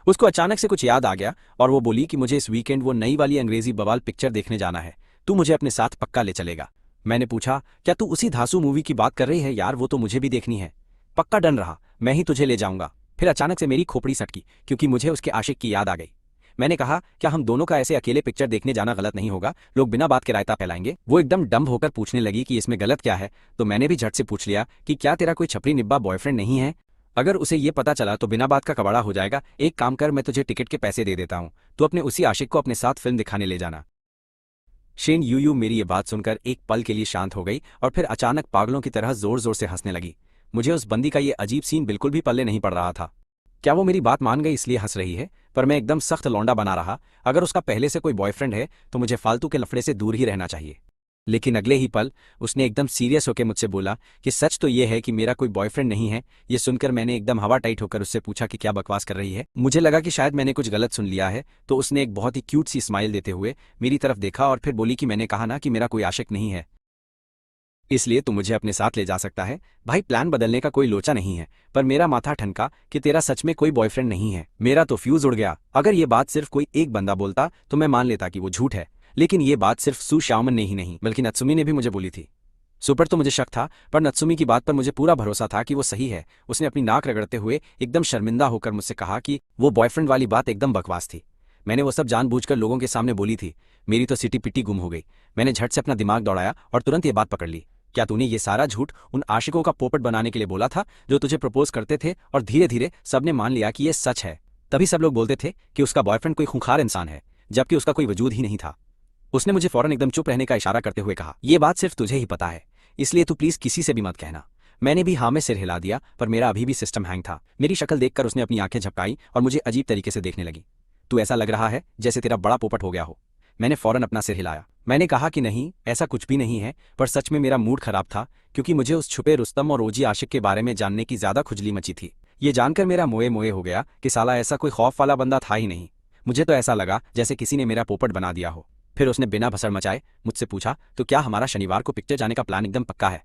उसको अचानक से कुछ याद आ गया और वो बोली कि मुझे इस वीकेंड वो नई वाली अंग्रेजी बवाल पिक्चर देखने जाना है, तू मुझे अपने साथ पक्का ले चलेगा। मैंने पूछा, क्या तू उसी धांसू मूवी की बात कर रही है? यार वो तो मुझे भी देखनी है। पक्का डन रहा, मैं ही तुझे ले जाऊंगा। फिर अचानक से मेरी खोपड़ी सटकी क्योंकि मुझे उसके आशिक की याद आ गई। मैंने कहा, क्या हम दोनों का ऐसे अकेले पिक्चर देखने जाना गलत नहीं होगा? लोग बिना बात के रायता फैलाएंगे। वो एकदम डम्ब होकर पूछने लगी कि इसमें गलत क्या है। तो मैंने भी झट से पूछ लिया कि क्या तेरा कोई छपरी निब्बा बॉयफ्रेंड नहीं है? अगर उसे ये पता चला तो बिना बात का कबाड़ा हो जाएगा। एक काम कर, मैं तुझे टिकट के पैसे दे देता हूँ, तो अपने उसी आशिक को अपने साथ फिल्म दिखाने ले जाना। शेन यूयू मेरी ये बात सुनकर एक पल के लिए शांत हो गई और फिर अचानक पागलों की तरह जोर जोर से हंसने लगी। मुझे उस बंदी का ये अजीब सीन बिल्कुल भी पल्ले नहीं पड़ रहा था। क्या वो मेरी बात मान गई इसलिए हंस रही है? पर मैं एकदम सख्त लौंडा बना रहा। अगर उसका पहले से कोई बॉयफ्रेंड है तो मुझे फालतू के लफड़े से दूर ही रहना चाहिए। लेकिन अगले ही पल उसने एकदम सीरियस होकर मुझसे बोला कि सच तो ये है कि मेरा कोई बॉयफ्रेंड नहीं है। ये सुनकर मैंने एकदम हवा टाइट होकर उससे पूछा कि क्या बकवास कर रही है। मुझे लगा कि शायद मैंने कुछ गलत सुन लिया है, तो उसने एक बहुत ही क्यूट सी स्माइल देते हुए मेरी तरफ देखा और फिर बोली कि मैंने कहा ना कि मेरा कोई आशिक नहीं है, इसलिए तू मुझे अपने साथ ले जा सकता है। भाई प्लान बदलने का कोई लोचा नहीं है, पर मेरा माथा ठनका कि तेरा सच में कोई बॉयफ्रेंड नहीं है। मेरा तो फ्यूज उड़ गया। अगर ये बात सिर्फ कोई एक बंदा बोलता तो मैं मान लेता कि वो झूठ है, लेकिन ये बात सिर्फ सू शाओमन ने ही नहीं बल्कि नत्सुमी ने भी मुझे बोली थी। सुपर तो मुझे शक था, पर नत्सुमी की बात पर मुझे पूरा भरोसा था कि वो सही है। उसने अपनी नाक रगड़ते हुए एकदम शर्मिंदा होकर मुझसे कहा कि वो बॉयफ्रेंड वाली बात एकदम बकवास थी। मैंने वो सब जानबूझकर लोगों के सामने बोली थी। मेरी तो सिटी पिटी गुम हो गई। मैंने झट से अपना दिमाग दौड़ाया और तुरंत ये बात पकड़ ली। क्या तूने ये सारा झूठ उन आशिकों का पोपट बनाने के लिए बोला था जो तुझे प्रपोज करते थे? और धीरे धीरे सबने मान लिया कि ये सच है। तभी सब लोग बोलते थे कि उसका बॉयफ्रेंड कोई खूंखार इंसान है, जबकि उसका कोई वजूद ही नहीं था। उसने मुझे फौरन एकदम चुप रहने का इशारा करते हुए कहा, ये बात सिर्फ तुझे ही पता है, इसलिए तू प्लीज किसी से भी मत कहना। मैंने भी हाँ में सिर हिला दिया, पर मेरा अभी भी सिस्टम हैंग था। मेरी शक्ल देखकर उसने अपनी आंखें झपकाई और मुझे अजीब तरीके से देखने लगी। तू ऐसा लग रहा है जैसे तेरा बड़ा पोपट हो गया हो। मैंने फौरन अपना सिर हिलाया। मैंने कहा कि नहीं, ऐसा कुछ भी नहीं है, पर सच में मेरा मूड खराब था क्योंकि मुझे उस छुपे रुस्तम और ओजी आशिक के बारे में जानने की ज्यादा खुजली मची थी। ये जानकर मेरा मोए मोए हो गया कि साला ऐसा कोई खौफ वाला बंदा था ही नहीं। मुझे तो ऐसा लगा जैसे किसी ने मेरा पोपट बना दिया हो। फिर उसने बिना भसड़ मचाए मुझसे पूछा, तो क्या हमारा शनिवार को पिक्चर जाने का प्लान एकदम पक्का है?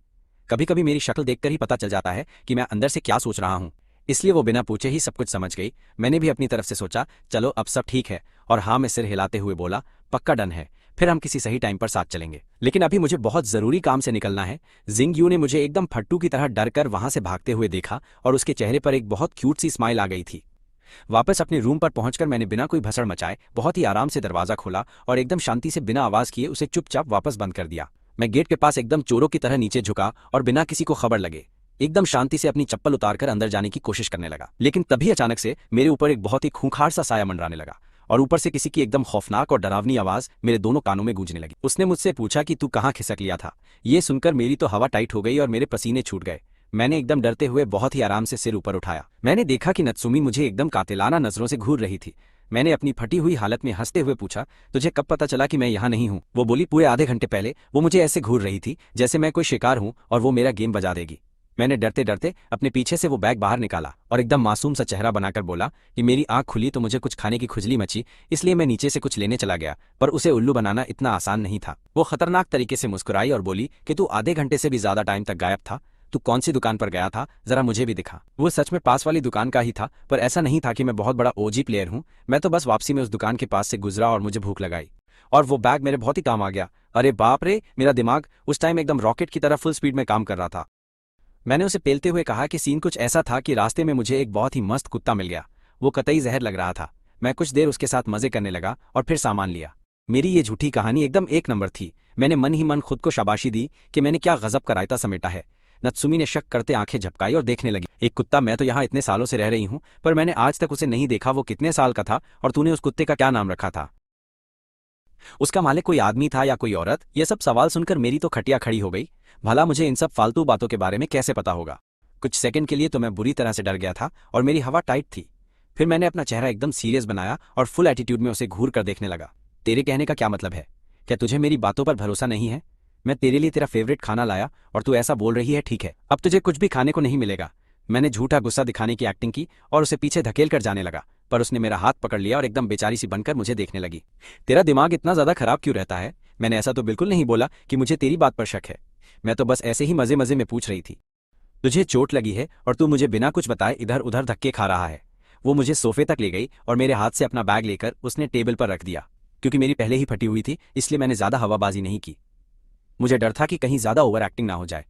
कभी कभी मेरी शक्ल देखकर ही पता चल जाता है कि मैं अंदर से क्या सोच रहा हूँ, इसलिए वो बिना पूछे ही सब कुछ समझ गई। मैंने भी अपनी तरफ से सोचा चलो अब सब ठीक है, और हाँ में सिर हिलाते हुए बोला, पक्का डन है, फिर हम किसी सही टाइम पर साथ चलेंगे। लेकिन अभी मुझे बहुत जरूरी काम से निकलना है। जिंग यू ने मुझे एकदम फट्टू की तरह डर कर वहां से भागते हुए देखा और उसके चेहरे पर एक बहुत क्यूट सी स्माइल आ गई थी। वापस अपने रूम पर पहुंचकर मैंने बिना कोई भसड़ मचाए बहुत ही आराम से दरवाजा खोला और एकदम शांति से बिना आवाज किए उसे चुपचाप वापस बंद कर दिया। मैं गेट के पास एकदम चोरों की तरह नीचे झुका और बिना किसी को खबर लगे एकदम शांति से अपनी चप्पल उतारकर अंदर जाने की कोशिश करने लगा। लेकिन तभी अचानक से मेरे ऊपर एक बहुत ही खूंखार सा साया मंडराने लगा और ऊपर से किसी की एकदम खौफनाक और डरावनी आवाज मेरे दोनों कानों में गूंजने लगी। उसने मुझसे पूछा कि तू कहाँ खिसक लिया था। ये सुनकर मेरी तो हवा टाइट हो गई और मेरे पसीने छूट गए। मैंने एकदम डरते हुए बहुत ही आराम से सिर ऊपर उठाया। मैंने देखा कि नत्सुमी मुझे एकदम कातिलाना नजरों से घूर रही थी। मैंने अपनी फटी हुई हालत में हंसते हुए पूछा, तुझे कब पता चला कि मैं यहाँ नहीं हूँ? वो बोली, पूरे आधे घंटे पहले। वो मुझे ऐसे घूर रही थी जैसे मैं कोई शिकार हूँ और वो मेरा गेम बजा देगी। मैंने डरते डरते अपने पीछे से वो बैग बाहर निकाला और एकदम मासूम सा चेहरा बनाकर बोला कि मेरी आंख खुली तो मुझे कुछ खाने की खुजली मची, इसलिए मैं नीचे से कुछ लेने चला गया, पर उसे उल्लू बनाना इतना आसान नहीं था। वो खतरनाक तरीके से मुस्कुराई और बोली कि तू आधे घंटे से भी ज्यादा टाइम तक गायब था। तू कौन सी दुकान पर गया था, जरा मुझे भी दिखा। वो सच में पास वाली दुकान का ही था, पर ऐसा नहीं था कि मैं बहुत बड़ा ओजी प्लेयर हूँ। मैं तो बस वापसी में उस दुकान के पास से गुजरा और मुझे भूख लगाई और वो बैग मेरे बहुत ही काम आ गया। अरे बाप रे, मेरा दिमाग उस टाइम एकदम रॉकेट की तरह फुल स्पीड में काम कर रहा था। मैंने उसे पेलते हुए कहा कि सीन कुछ ऐसा था कि रास्ते में मुझे एक बहुत ही मस्त कुत्ता मिल गया। वो कतई जहर लग रहा था। मैं कुछ देर उसके साथ मजे करने लगा और फिर सामान लिया। मेरी ये झूठी कहानी एकदम एक नंबर थी। मैंने मन ही मन खुद को शाबाशी दी कि मैंने क्या गजब का रायता समेटा है। नत्सुमी ने शक करते आंखें झपकाई और देखने लगी। एक कुत्ता? मैं तो यहाँ इतने सालों से रह रही हूँ, पर मैंने आज तक उसे नहीं देखा। वो कितने साल का था और तूने उस कुत्ते का क्या नाम रखा था? उसका मालिक कोई आदमी था या कोई औरत? ये सब सवाल सुनकर मेरी तो खटिया खड़ी हो गई। भला मुझे इन सब फालतू बातों के बारे में कैसे पता होगा? कुछ सेकंड के लिए तो मैं बुरी तरह से डर गया था और मेरी हवा टाइट थी। फिर मैंने अपना चेहरा एकदम सीरियस बनाया और फुल एटीट्यूड में उसे घूर कर देखने लगा। तेरे कहने का क्या मतलब है? क्या तुझे मेरी बातों पर भरोसा नहीं है? मैं तेरे लिए तेरा फेवरेट खाना लाया और तू ऐसा बोल रही है? ठीक है, अब तुझे कुछ भी खाने को नहीं मिलेगा। मैंने झूठा गुस्सा दिखाने की एक्टिंग की और उसे पीछे धकेल कर जाने लगा, पर उसने मेरा हाथ पकड़ लिया और एकदम बेचारी सी बनकर मुझे देखने लगी। तेरा दिमाग इतना ज्यादा खराब क्यों रहता है? मैंने ऐसा तो बिल्कुल नहीं बोला कि मुझे तेरी बात पर शक है। मैं तो बस ऐसे ही मजे मजे में पूछ रही थी। तुझे चोट लगी है और तू मुझे बिना कुछ बताए इधर उधर धक्के खा रहा है। वो मुझे सोफे तक ले गई और मेरे हाथ से अपना बैग लेकर उसने टेबल पर रख दिया। क्योंकि मेरी पहले ही फटी हुई थी, इसलिए मैंने ज्यादा हवाबाजी नहीं की। मुझे डर था कि कहीं ज्यादा ओवर एक्टिंग ना हो जाए।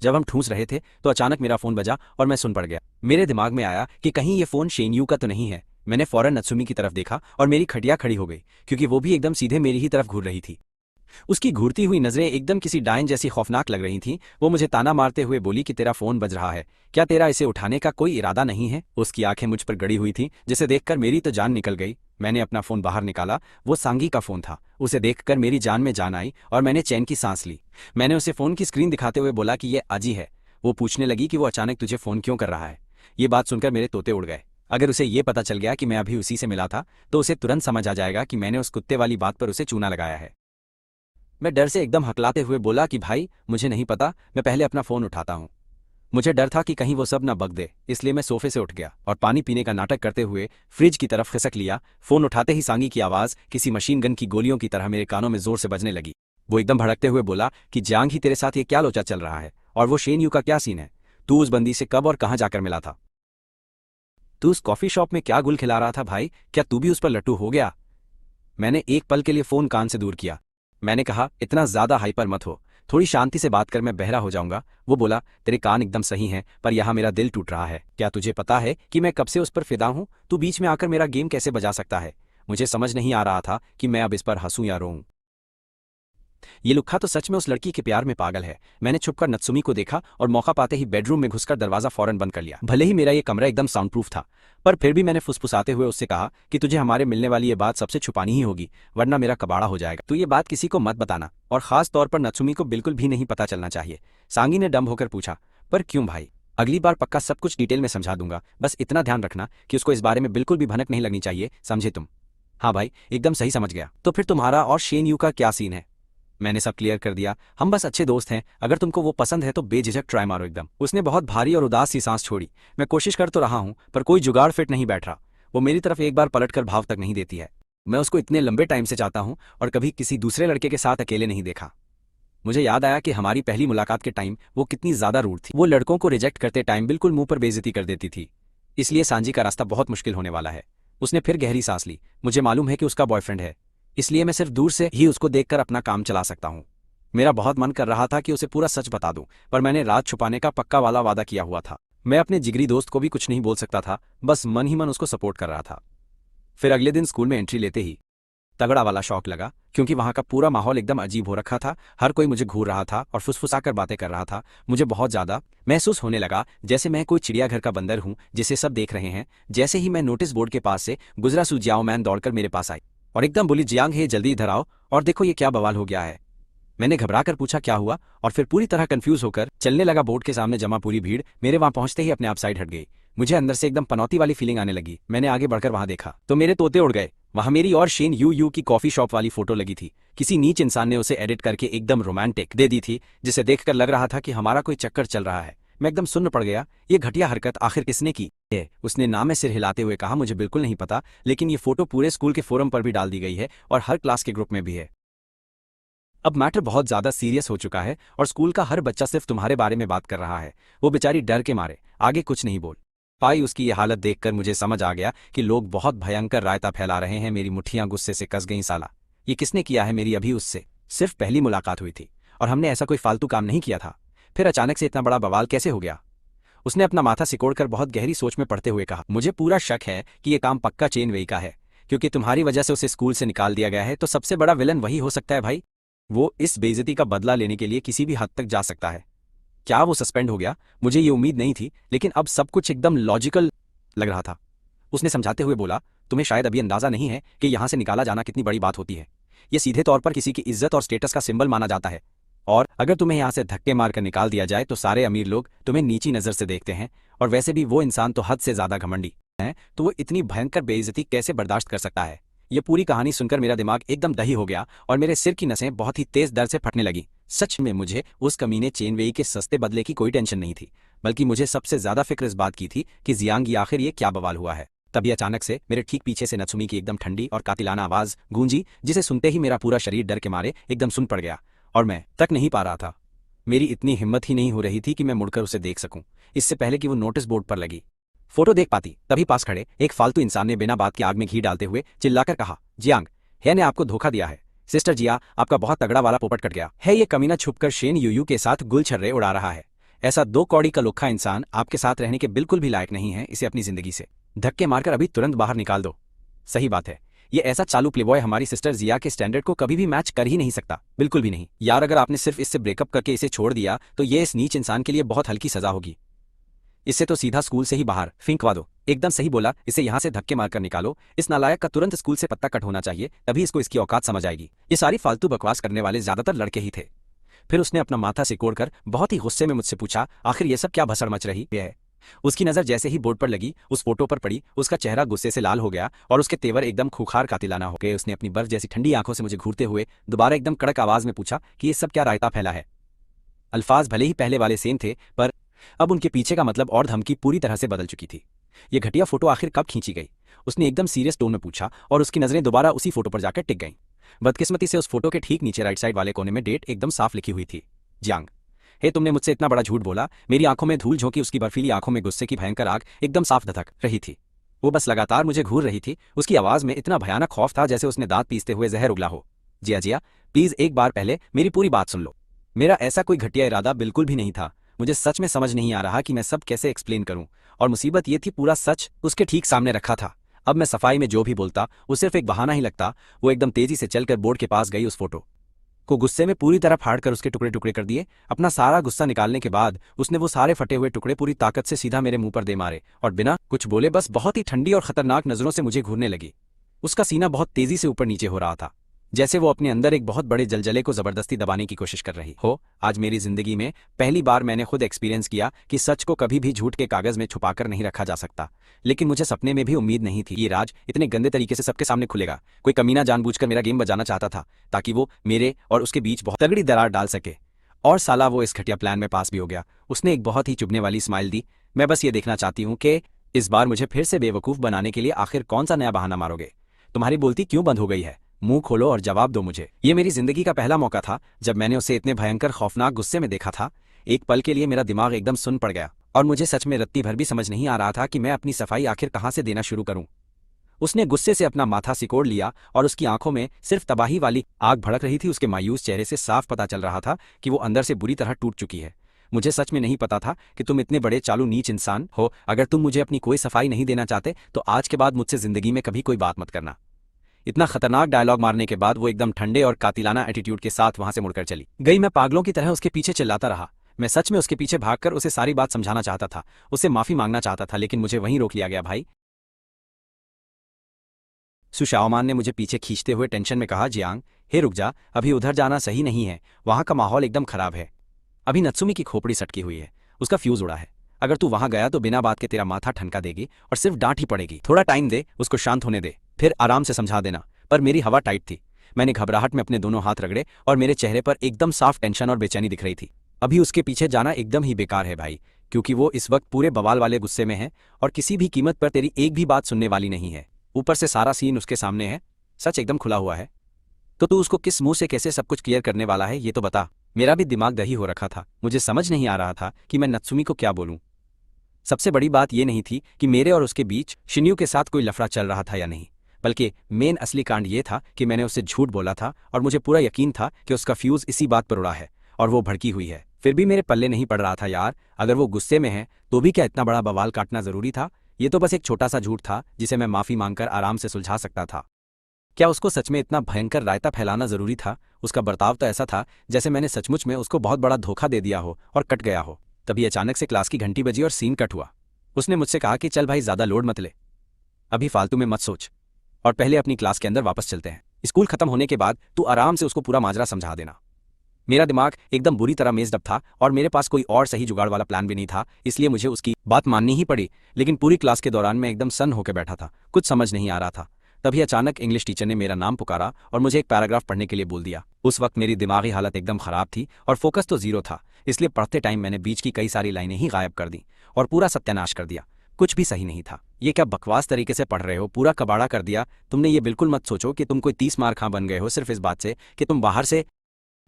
जब हम ठूंस रहे थे तो अचानक मेरा फोन बजा और मैं सुन पड़ गया। मेरे दिमाग में आया कि कहीं ये फोन शेनयू का तो नहीं है। मैंने फौरन नत्सुमी की तरफ देखा और मेरी खटिया खड़ी हो गई, क्योंकि वो भी एकदम सीधे मेरी ही तरफ घूर रही थी। उसकी घूरती हुई नजरें एकदम किसी डायन जैसी खौफनाक लग रही थीं। वो मुझे ताना मारते हुए बोली कि तेरा फोन बज रहा है, क्या तेरा इसे उठाने का कोई इरादा नहीं है? उसकी आंखें मुझ पर गड़ी हुई थीं, जिसे देखकर मेरी तो जान निकल गई। मैंने अपना फोन बाहर निकाला। वो सांगी का फोन था। उसे देखकर मेरी जान में जान आई और मैंने चैन की सांस ली। मैंने उसे फोन की स्क्रीन दिखाते हुए बोला कि ये अजी है। वो पूछने लगी कि वो अचानक तुझे फोन क्यों कर रहा है। ये बात सुनकर मेरे तोते उड़ गए। अगर उसे ये पता चल गया कि मैं अभी उसी से मिला था तो उसे तुरंत समझ आ जाएगा कि मैंने उस कुत्ते वाली बात पर उसे चूना लगाया है। मैं डर से एकदम हकलाते हुए बोला कि भाई मुझे नहीं पता, मैं पहले अपना फोन उठाता हूँ। मुझे डर था कि कहीं वो सब ना बक दे, इसलिए मैं सोफे से उठ गया और पानी पीने का नाटक करते हुए फ्रिज की तरफ खिसक लिया। फोन उठाते ही सांगी की आवाज किसी मशीन गन की गोलियों की तरह मेरे कानों में जोर से बजने लगी। वो एकदम भड़कते हुए बोला कि जांग ही तेरे साथ ये क्या लोचा चल रहा है, और वो शेनयू का क्या सीन है? तू उस बंदी से कब और कहाँ जाकर मिला था? तू उस कॉफी शॉप में क्या गुल खिला रहा था भाई? क्या तू भी उस पर लट्टू हो गया? मैंने एक पल के लिए फोन कान से दूर किया। मैंने कहा, इतना ज्यादा हाइपर मत हो, थोड़ी शांति से बात कर, मैं बहरा हो जाऊंगा। वो बोला, तेरे कान एकदम सही हैं, पर यहाँ मेरा दिल टूट रहा है। क्या तुझे पता है कि मैं कब से उस पर फिदा हूँ? तू बीच में आकर मेरा गेम कैसे बजा सकता है? मुझे समझ नहीं आ रहा था कि मैं अब इस पर हंसूं या रोऊं। ये लुक्खा तो सच में उस लड़की के प्यार में पागल है। मैंने छुपकर नत्सुमी को देखा और मौका पाते ही बेडरूम में घुसकर दरवाजा फौरन बंद कर लिया। भले ही मेरा ये कमरा एकदम साउंड प्रूफ था, पर फिर भी मैंने फुसफुसाते हुए उससे कहा कि तुझे हमारे मिलने वाली ये बात सबसे छुपानी ही होगी, वरना मेरा कबाड़ा हो जाएगा। तू ये बात किसी को मत बताना, और खास तौर पर नत्सुमी को बिल्कुल भी नहीं पता चलना चाहिए। सांगी ने डम होकर पूछा, पर क्यों भाई? अगली बार पक्का सब कुछ डिटेल में समझा दूंगा, बस इतना ध्यान रखना कि उसको इस बारे में बिल्कुल भी भनक नहीं लगनी चाहिए, समझे तुम? हाँ भाई, एकदम सही समझ गया। तो फिर तुम्हारा और शेनयू का क्या सीन है? मैंने सब क्लियर कर दिया। हम बस अच्छे दोस्त हैं, अगर तुमको वो पसंद है तो बेझिझक ट्राई मारो एकदम। उसने बहुत भारी और उदास सी सांस छोड़ी। मैं कोशिश कर तो रहा हूं, पर कोई जुगाड़ फिट नहीं बैठ रहा। वो मेरी तरफ एक बार पलटकर भाव तक नहीं देती है। मैं उसको इतने लंबे टाइम से चाहता हूँ और कभी किसी दूसरे लड़के के साथ अकेले नहीं देखा। मुझे याद आया कि हमारी पहली मुलाकात के टाइम वो कितनी ज्यादा रूड थी। वो लड़कों को रिजेक्ट करते टाइम बिल्कुल मुंह पर बेइज्जती कर देती थी। इसलिए सांजी का रास्ता बहुत मुश्किल होने वाला है। उसने फिर गहरी सांस ली। मुझे मालूम है कि उसका बॉयफ्रेंड है, इसलिए मैं सिर्फ दूर से ही उसको देखकर अपना काम चला सकता हूँ। मेरा बहुत मन कर रहा था कि उसे पूरा सच बता दूं, पर मैंने राज छुपाने का पक्का वाला वादा किया हुआ था। मैं अपने जिगरी दोस्त को भी कुछ नहीं बोल सकता था, बस मन ही मन उसको सपोर्ट कर रहा था। फिर अगले दिन स्कूल में एंट्री लेते ही तगड़ा वाला शौक लगा, क्योंकि वहां का पूरा माहौल एकदम अजीब हो रखा था। हर कोई मुझे घूर रहा था और फुसफुसाकर बातें कर रहा था। मुझे बहुत ज्यादा महसूस होने लगा जैसे मैं कोई चिड़ियाघर का बंदर हूं जिसे सब देख रहे हैं। जैसे ही मैं नोटिस बोर्ड के पास से गुजरा, सू जियाओ मैन दौड़कर मेरे पास आई और एकदम बोली, जियांग हे, जल्दी इधर आओ और देखो ये क्या बवाल हो गया है। मैंने घबराकर पूछा क्या हुआ, और फिर पूरी तरह कंफ्यूज होकर चलने लगा। बोर्ड के सामने जमा पूरी भीड़ मेरे वहां पहुंचते ही अपने आप साइड हट गई। मुझे अंदर से एकदम पनौती वाली फीलिंग आने लगी। मैंने आगे बढ़कर वहां देखा तो मेरे तोते उड़ गए। वहां मेरी और शेन यू की कॉफी शॉप वाली फोटो लगी थी। किसी नीच इंसान ने उसे एडिट करके एकदम रोमांटिक दे दी थी, जिसे देखकर लग रहा था कि हमारा कोई चक्कर चल रहा है। मैं एकदम सुन्न पड़ गया। ये घटिया हरकत आखिर किसने की है? उसने ना में सिर हिलाते हुए कहा, मुझे बिल्कुल नहीं पता, लेकिन ये फोटो पूरे स्कूल के फोरम पर भी डाल दी गई है और हर क्लास के ग्रुप में भी है। अब मैटर बहुत ज्यादा सीरियस हो चुका है और स्कूल का हर बच्चा सिर्फ तुम्हारे बारे में बात कर रहा है। वो बेचारी डर के मारे आगे कुछ नहीं बोल पाई। उसकी ये हालत देखकर मुझे समझ आ गया कि लोग बहुत भयंकर रायता फैला रहे हैं। मेरी मुट्ठियां गुस्से से कस गईं। साला, ये किसने किया है? मेरी अभी उससे सिर्फ पहली मुलाकात हुई थी और हमने ऐसा कोई फालतू काम नहीं किया था। फिर अचानक से इतना बड़ा बवाल कैसे हो गया? उसने अपना माथा सिकोड़कर बहुत गहरी सोच में पड़ते हुए कहा, मुझे पूरा शक है कि ये काम पक्का चेन वेई का है, क्योंकि तुम्हारी वजह से उसे स्कूल से निकाल दिया गया है। तो सबसे बड़ा विलन वही हो सकता है भाई। वो इस बेइज्जती का बदला लेने के लिए किसी भी हद तक जा सकता है। क्या वो सस्पेंड हो गया? मुझे ये उम्मीद नहीं थी, लेकिन अब सब कुछ एकदम लॉजिकल लग रहा था। उसने समझाते हुए बोला, तुम्हें शायद अभी अंदाजा नहीं है कि यहां से निकाला जाना कितनी बड़ी बात होती है। ये सीधे तौर पर किसी की इज्जत और स्टेटस का सिंबल माना जाता है, और अगर तुम्हें यहां से धक्के मारकर निकाल दिया जाए तो सारे अमीर लोग तुम्हें नीची नजर से देखते हैं। और वैसे भी वो इंसान तो हद से ज्यादा घमंडी है, तो वो इतनी भयंकर बेइज्जती कैसे बर्दाश्त कर सकता है? ये पूरी कहानी सुनकर मेरा दिमाग एकदम दही हो गया और मेरे सिर की नसें बहुत ही तेज दर्द से फटने लगी। सच में मुझे उस कमीने चेनवेई के सस्ते बदले की कोई टेंशन नहीं थी, बल्कि मुझे सबसे ज्यादा फिक्र इस बात की थी कि जियांग आखिर ये क्या बवाल हुआ है। तभी अचानक से मेरे ठीक पीछे से नत्सुमी की एकदम ठंडी और कातिलाना आवाज गूंजी, जिसे सुनते ही मेरा पूरा शरीर डर के मारे एकदम सुन पड़ गया और मैं तक नहीं पा रहा था। मेरी इतनी हिम्मत ही नहीं हो रही थी कि मैं मुड़कर उसे देख सकूं, इससे पहले कि वो नोटिस बोर्ड पर लगी फोटो देख पाती। तभी पास खड़े एक फालतू इंसान ने बिना बात की आग में घी डालते हुए चिल्लाकर कहा, जियांग हे ने आपको धोखा दिया है। सिस्टर जिया, आपका बहुत तगड़ा वाला पोपट कट गया है। ये कमीना छुपकर शेन यू के साथ गुलछर्रे उड़ा रहा है। ऐसा 2 कौड़ी का लुक्खा इंसान आपके साथ रहने के बिल्कुल भी लायक नहीं है। इसे अपनी जिंदगी से धक्के मारकर अभी तुरंत बाहर निकाल दो। सही बात है, ये ऐसा चालू प्लेबॉय हमारी सिस्टर जिया के स्टैंडर्ड को कभी भी मैच कर ही नहीं सकता, बिल्कुल भी नहीं। यार, अगर आपने सिर्फ इससे ब्रेकअप करके इसे छोड़ दिया तो ये इस नीच इंसान के लिए बहुत हल्की सजा होगी। इससे तो सीधा स्कूल से ही बाहर फेंकवा दो। एकदम सही बोला, इसे यहाँ से धक्के मारकर निकालो। इस नालायक का तुरंत स्कूल से पत्ता कट होना चाहिए, तभी इसको इसकी औकात समझ आएगी। ये सारी फालतू बकवास करने वाले ज्यादातर लड़के ही थे। फिर उसने अपना माथा सिकोड़कर बहुत ही गुस्से में मुझसे पूछा, आखिर ये सब क्या भसड़ मच रही है? उसकी नजर जैसे ही बोर्ड पर लगी, उस फोटो पर पड़ी, उसका चेहरा गुस्से से लाल हो गया और उसके तेवर एकदम खूंखार कातिलाना हो गए। उसने अपनी बर्फ जैसी ठंडी आंखों से मुझे घूरते हुए दोबारा एकदम कड़क आवाज में पूछा कि ये सब क्या रायता फैला है? अल्फाज भले ही पहले वाले सेम थे, पर अब उनके पीछे का मतलब और धमकी पूरी तरह से बदल चुकी थी। ये घटिया फोटो आखिर कब खींची गई? उसने एकदम सीरियस टोन में पूछा और उसकी नजरें दोबारा उसी फोटो पर जाकर टिक गईं। बदकिस्मती से उस फोटो के ठीक नीचे राइट साइड वाले कोने में डेट एकदम साफ लिखी हुई थी। जियांग हे, तुमने मुझसे इतना बड़ा झूठ बोला। मेरी आंखों में धूल झोंकी उसकी बर्फीली आंखों में गुस्से की भयंकर आग एकदम साफ धधक रही थी। वो बस लगातार मुझे घूर रही थी। उसकी आवाज में इतना भयानक खौफ था जैसे उसने दांत पीसते हुए जहर उगला हो। जिया जिया, प्लीज एक बार पहले मेरी पूरी बात सुन लो। मेरा ऐसा कोई घटिया इरादा बिल्कुल भी नहीं था। मुझे सच में समझ नहीं आ रहा कि मैं सब कैसे एक्सप्लेन करूं, और मुसीबत ये थी पूरा सच उसके ठीक सामने रखा था। अब मैं सफाई में जो भी बोलता वो सिर्फ एक बहाना ही लगता। वो एकदम तेजी से चलकर बोर्ड के पास गई, उस फोटो को गुस्से में पूरी तरह फाड़कर उसके टुकड़े टुकड़े कर दिए। अपना सारा गुस्सा निकालने के बाद उसने वो सारे फटे हुए टुकड़े पूरी ताकत से सीधा मेरे मुंह पर दे मारे और बिना कुछ बोले बस बहुत ही ठंडी और खतरनाक नजरों से मुझे घूरने लगी। उसका सीना बहुत तेजी से ऊपर नीचे हो रहा था, जैसे वो अपने अंदर एक बहुत बड़े जलजले को जबरदस्ती दबाने की कोशिश कर रही हो। आज मेरी जिंदगी में पहली बार मैंने खुद एक्सपीरियंस किया कि सच को कभी भी झूठ के कागज में छुपाकर नहीं रखा जा सकता। लेकिन मुझे सपने में भी उम्मीद नहीं थी ये राज इतने गंदे तरीके से सबके सामने खुलेगा। कोई कमीना जानबूझकर मेरा गेम बजाना चाहता था ताकि वो मेरे और उसके बीच बहुत तगड़ी दरार डाल सके, और साला वो इस घटिया प्लान में पास भी हो गया। उसने एक बहुत ही चुभने वाली स्माइल दी। मैं बस ये देखना चाहती हूँ कि इस बार मुझे फिर से बेवकूफ़ बनाने के लिए आखिर कौन सा नया बहाना मारोगे। तुम्हारी बोलती क्यों बंद हो गई है? मुंह खोलो और जवाब दो मुझे। ये मेरी जिंदगी का पहला मौका था जब मैंने उसे इतने भयंकर खौफनाक गुस्से में देखा था। एक पल के लिए मेरा दिमाग एकदम सुन्न पड़ गया और मुझे सच में रत्ती भर भी समझ नहीं आ रहा था कि मैं अपनी सफाई आखिर कहाँ से देना शुरू करूं। उसने गुस्से से अपना माथा सिकोड़ लिया और उसकी आंखों में सिर्फ तबाही वाली आग भड़क रही थी। उसके मायूस चेहरे से साफ पता चल रहा था कि वो अंदर से बुरी तरह टूट चुकी है। मुझे सच में नहीं पता था कि तुम इतने बड़े चालू नीच इंसान हो। अगर तुम मुझे अपनी कोई सफाई नहीं देना चाहते तो आज के बाद मुझसे जिंदगी में कभी कोई बात मत करना। इतना खतरनाक डायलॉग मारने के बाद वो एकदम ठंडे और कातिलाना एटीट्यूड के साथ वहां से मुड़कर चली गई। मैं पागलों की तरह उसके पीछे चिल्लाता रहा। मैं सच में उसके पीछे भागकर उसे सारी बात समझाना चाहता था, उससे माफी मांगना चाहता था, लेकिन मुझे वहीं रोक लिया गया। भाई, सुशाओमान ने मुझे पीछे खींचते हुए टेंशन में कहा, जियांग, हे रुक जा, अभी उधर जाना सही नहीं है, वहां का माहौल एकदम खराब है। अभी नत्सुमी की खोपड़ी सटकी हुई है, उसका फ्यूज उड़ा है। अगर तू वहां गया तो बिना बात के तेरा माथा ठनका देगी और सिर्फ डांट ही पड़ेगी। थोड़ा टाइम दे, उसको शांत होने दे, फिर आराम से समझा देना। पर मेरी हवा टाइट थी। मैंने घबराहट में अपने दोनों हाथ रगड़े और मेरे चेहरे पर एकदम साफ टेंशन और बेचैनी दिख रही थी। अभी उसके पीछे जाना एकदम ही बेकार है भाई, क्योंकि वो इस वक्त पूरे बवाल वाले गुस्से में है और किसी भी कीमत पर तेरी एक भी बात सुनने वाली नहीं है। ऊपर से सारा सीन उसके सामने है, सच एकदम खुला हुआ है। तो तू उसको किस मुंह से कैसे सब कुछ क्लियर करने वाला है, ये तो बता। मेरा भी दिमाग दही हो रखा था। मुझे समझ नहीं आ रहा था कि मैं नत्सुमी को क्या बोलूं। सबसे बड़ी बात यह नहीं थी कि मेरे और उसके बीच शिन्यू के साथ कोई लफड़ा चल रहा था या नहीं, बल्कि मेन असली कांड यह था कि मैंने उससे झूठ बोला था और मुझे पूरा यकीन था कि उसका फ्यूज इसी बात पर उड़ा है और वो भड़की हुई है। फिर भी मेरे पल्ले नहीं पड़ रहा था यार। अगर वो गुस्से में है तो भी क्या इतना बड़ा बवाल काटना जरूरी था? ये तो बस एक छोटा सा झूठ था जिसे मैं माफी मांगकर आराम से सुलझा सकता था। क्या उसको सच में इतना भयंकर रायता फैलाना जरूरी था? उसका बर्ताव तो ऐसा था जैसे मैंने सचमुच में उसको बहुत बड़ा धोखा दे दिया हो और कट गया हो। तभी अचानक से क्लास की घंटी बजी और सीन कट हुआ। उसने मुझसे कहा कि चल भाई, ज्यादा लोड मत ले, अभी फालतू में मत सोच और पहले अपनी क्लास के अंदर वापस चलते हैं। स्कूल खत्म होने के बाद तू आराम से उसको पूरा माजरा समझा देना। मेरा दिमाग एकदम बुरी तरह मेज़ था और मेरे पास कोई और सही जुगाड़ वाला प्लान भी नहीं था, इसलिए मुझे उसकी बात माननी ही पड़ी। लेकिन पूरी क्लास के दौरान मैं एकदम सन्न होकर बैठा था, कुछ समझ नहीं आ रहा था। तभी अचानक इंग्लिश टीचर ने मेरा नाम पुकारा और मुझे एक पैराग्राफ पढ़ने के लिए बोल दिया। उस वक्त मेरी दिमागी हालत एकदम खराब थी और फोकस तो जीरो था, इसलिए पढ़ते टाइम मैंने बीच की कई सारी लाइनें ही गायब कर दी और पूरा सत्यानाश कर दिया। कुछ भी सही नहीं था। ये क्या बकवास तरीके से पढ़ रहे हो, पूरा कबाड़ा कर दिया तुमने। ये बिल्कुल मत सोचो कि तुम कोई 30 मार खां बन गए हो सिर्फ इस बात से कि तुम बाहर से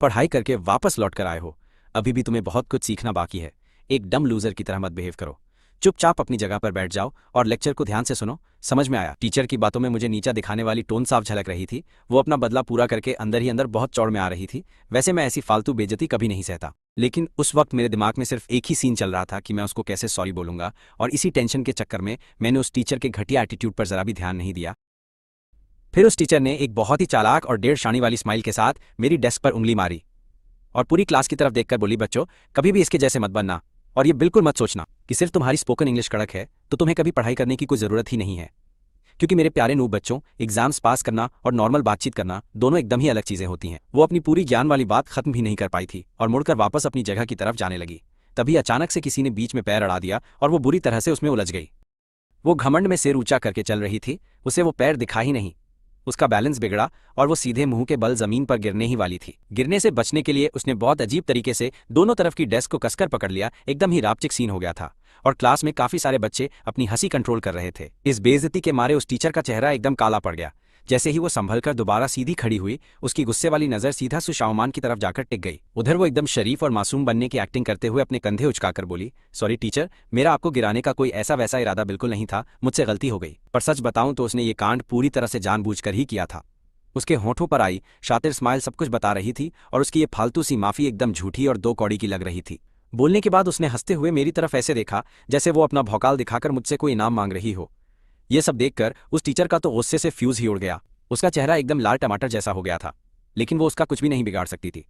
पढ़ाई करके वापस लौट कर आए हो। अभी भी तुम्हें बहुत कुछ सीखना बाकी है। एक डम लूजर की तरह मत बिहेव करो। चुपचाप अपनी जगह पर बैठ जाओ और लेक्चर को ध्यान से सुनो। समझ में आया? टीचर की बातों में मुझे नीचा दिखाने वाली टोन साफ झलक रही थी। वो अपना बदला पूरा करके अंदर ही अंदर बहुत चौड़ में आ रही थी। वैसे मैं ऐसी फालतू बेइज्जती कभी नहीं सहता, लेकिन उस वक्त मेरे दिमाग में सिर्फ एक ही सीन चल रहा था कि मैं उसको कैसे सॉरी बोलूंगा, और इसी टेंशन के चक्कर में मैंने उस टीचर के घटिया एटीट्यूड पर जरा भी ध्यान नहीं दिया। फिर उस टीचर ने एक बहुत ही चालाक और डेढ़ शानी वाली स्माइल के साथ मेरी डेस्क पर उंगली मारी और पूरी क्लास की तरफ देखकर बोली, बच्चों, कभी भी इसके जैसे मत बनना और ये बिल्कुल मत सोचना कि सिर्फ तुम्हारी स्पोकन इंग्लिश कड़क है तो तुम्हें कभी पढ़ाई करने की कोई ज़रूरत ही नहीं है। क्योंकि मेरे प्यारे नूब बच्चों, एग्जाम्स पास करना और नॉर्मल बातचीत करना दोनों एकदम ही अलग चीज़ें होती हैं। वो अपनी पूरी ज्ञान वाली बात खत्म भी नहीं कर पाई थी और मुड़कर वापस अपनी जगह की तरफ जाने लगी। तभी अचानक से किसी ने बीच में पैर अड़ा दिया और वो बुरी तरह से उसमें उलझ गई। वो घमंड में सिर ऊंचा करके चल रही थी, उसे वो पैर दिखा ही नहीं। उसका बैलेंस बिगड़ा और वो सीधे मुंह के बल जमीन पर गिरने ही वाली थी। गिरने से बचने के लिए उसने बहुत अजीब तरीके से दोनों तरफ की डेस्क को कसकर पकड़ लिया। एकदम ही रापचिक सीन हो गया था और क्लास में काफी सारे बच्चे अपनी हंसी कंट्रोल कर रहे थे। इस बेइज्जती के मारे उस टीचर का चेहरा एकदम काला पड़ गया। जैसे ही वो संभलकर दोबारा सीधी खड़ी हुई, उसकी गुस्से वाली नजर सीधा सुशाओमान की तरफ जाकर टिक गई। उधर वो एकदम शरीफ और मासूम बनने की एक्टिंग करते हुए अपने कंधे उचकाकर बोली, सॉरी टीचर, मेरा आपको गिराने का कोई ऐसा वैसा इरादा बिल्कुल नहीं था, मुझसे गलती हो गई। पर सच बताऊं तो उसने ये कांड पूरी तरह से जानबूझकर ही किया था। उसके होठों पर आई शातिर स्माइल सब कुछ बता रही थी और उसकी ये फालतू सी माफी एकदम झूठी और दो कौड़ी की लग रही थी। बोलने के बाद उसने हंसते हुए मेरी तरफ ऐसे देखा जैसे वो अपना भौकाल दिखाकर मुझसे कोई इनाम मांग रही हो। ये सब देखकर उस टीचर का तो गुस्से से फ्यूज ही उड़ गया। उसका चेहरा एकदम लाल टमाटर जैसा हो गया था, लेकिन वो उसका कुछ भी नहीं बिगाड़ सकती थी,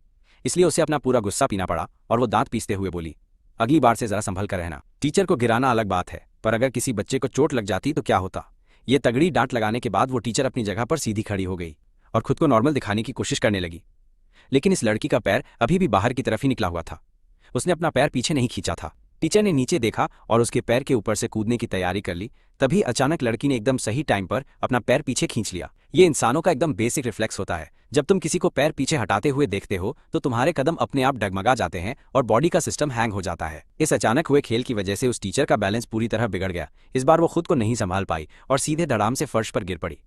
इसलिए उसे अपना पूरा गुस्सा पीना पड़ा और वो दांत पीसते हुए बोली, अगली बार से जरा संभल कर रहना। टीचर को गिराना अलग बात है, पर अगर किसी बच्चे को चोट लग जाती तो क्या होता? ये तगड़ी डांट लगाने के बाद वो टीचर अपनी जगह पर सीधी खड़ी हो गई और खुद को नॉर्मल दिखाने की कोशिश करने लगी। लेकिन इस लड़की का पैर अभी भी बाहर की तरफ ही निकला हुआ था। उसने अपना पैर पीछे नहीं खींचा था। टीचर ने नीचे देखा और उसके पैर के ऊपर से कूदने की तैयारी कर ली। तभी अचानक लड़की ने एकदम सही टाइम पर अपना पैर पीछे खींच लिया। ये इंसानों का एकदम बेसिक रिफ्लेक्स होता है। जब तुम किसी को पैर पीछे हटाते हुए देखते हो तो तुम्हारे कदम अपने आप डगमगा जाते हैं और बॉडी का सिस्टम हैंग हो जाता है। इस अचानक हुए खेल की वजह से उस टीचर का बैलेंस पूरी तरह बिगड़ गया। इस बार वो खुद को नहीं संभाल पाई और सीधे धड़ाम से फर्श पर गिर पड़ी।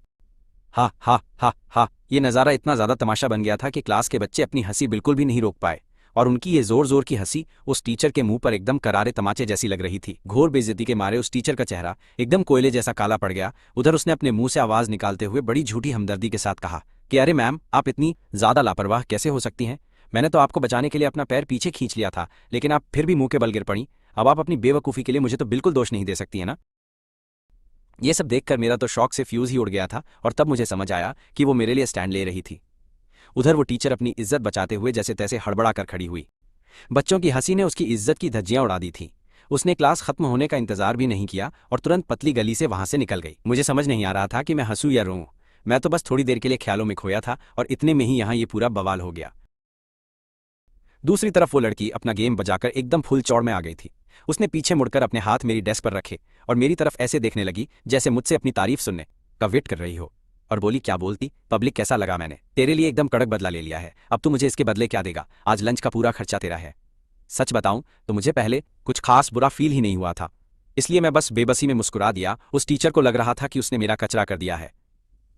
हा हा हा हा। ये नज़ारा इतना ज़्यादा तमाशा बन गया था कि क्लास के बच्चे अपनी हंसी बिल्कुल भी नहीं रोक पाए, और उनकी ये जोर जोर की हंसी उस टीचर के मुंह पर एकदम करारे तमाचे जैसी लग रही थी। घोर बेइज्जती के मारे उस टीचर का चेहरा एकदम कोयले जैसा काला पड़ गया। उधर उसने अपने मुंह से आवाज निकालते हुए बड़ी झूठी हमदर्दी के साथ कहा कि अरे मैम, आप इतनी ज्यादा लापरवाह कैसे हो सकती हैं? मैंने तो आपको बचाने के लिए अपना पैर पीछे खींच लिया था, लेकिन आप फिर भी मुंह के बल गिर पड़ी। अब आप अपनी बेवकूफ़ी के लिए मुझे तो बिल्कुल दोष नहीं दे सकती है ना। ये सब देखकर मेरा तो शौक से फ्यूज ही उड़ गया था, और तब मुझे समझ आया कि वो मेरे लिए स्टैंड ले रही थी। उधर वो टीचर अपनी इज्जत बचाते हुए जैसे तैसे हड़बड़ा कर खड़ी हुई। बच्चों की हंसी ने उसकी इज्जत की धज्जियां उड़ा दी थी। उसने क्लास खत्म होने का इंतजार भी नहीं किया और तुरंत पतली गली से वहां से निकल गई। मुझे समझ नहीं आ रहा था कि मैं हंसूं या रोऊं। मैं तो बस थोड़ी देर के लिए ख्यालों में खोया था, और इतने में ही यहाँ ये पूरा बवाल हो गया। दूसरी तरफ वो लड़की अपना गेम बजाकर एकदम फुल चौड़ में आ गई थी। उसने पीछे मुड़कर अपने हाथ मेरी डेस्क पर रखे और मेरी तरफ ऐसे देखने लगी जैसे मुझसे अपनी तारीफ सुनने का वेट कर रही हो, और बोली, क्या बोलती पब्लिक, कैसा लगा? मैंने तेरे लिए एकदम कड़क बदला ले लिया है। अब तू मुझे इसके बदले क्या देगा? आज लंच का पूरा खर्चा तेरा है। सच बताऊं तो मुझे पहले कुछ खास बुरा फील ही नहीं हुआ था, इसलिए मैं बस बेबसी में मुस्कुरा दिया। उस टीचर को लग रहा था कि उसने मेरा कचरा कर दिया है,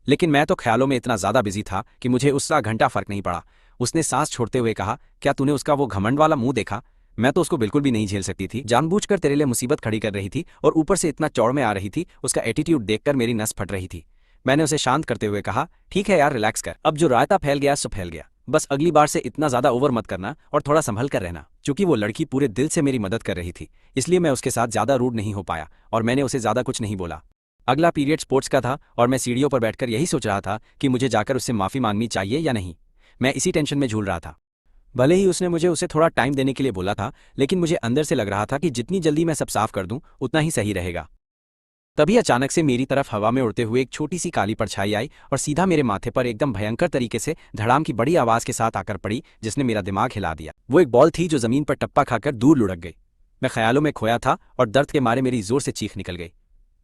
लेकिन मैं तो ख्यालों में इतना ज्यादा बिजी था कि मुझे उसका घंटा फर्क नहीं पड़ा। उसने सांस छोड़ते हुए कहा, क्या तूने उसका वो घमंड वाला मुंह देखा? मैं तो उसको बिल्कुल भी नहीं झेल सकती थी। जानबूझकर तेरे लिए मुसीबत खड़ी कर रही थी, और ऊपर से इतना चौड़ में आ रही थी। उसका एटीट्यूड देखकर मेरी नस फट रही थी। मैंने उसे शांत करते हुए कहा, ठीक है यार, रिलैक्स कर। अब जो रायता फैल गया सो फैल गया। बस अगली बार से इतना ज्यादा ओवर मत करना, और थोड़ा संभल कर रहना। चूंकि वो लड़की पूरे दिल से मेरी मदद कर रही थी, इसलिए मैं उसके साथ ज्यादा रूड नहीं हो पाया, और मैंने उसे ज्यादा कुछ नहीं बोला। अगला पीरियड स्पोर्ट्स का था, और मैं सीढ़ियों पर बैठकर यही सोच रहा था कि मुझे जाकर उससे माफी मांगनी चाहिए या नहीं। मैं इसी टेंशन में झूल रहा था। भले ही उसने मुझे उसे थोड़ा टाइम देने के लिए बोला था, लेकिन मुझे अंदर से लग रहा था कि जितनी जल्दी मैं सब साफ कर दूं उतना ही सही रहेगा। तभी अचानक से मेरी तरफ हवा में उड़ते हुए एक छोटी सी काली परछाई आई और सीधा मेरे माथे पर एकदम भयंकर तरीके से धड़ाम की बड़ी आवाज के साथ आकर पड़ी, जिसने मेरा दिमाग हिला दिया। वो एक बॉल थी जो जमीन पर टप्पा खाकर दूर लुढ़क गई। मैं ख्यालों में खोया था और दर्द के मारे मेरी जोर से चीख निकल गई।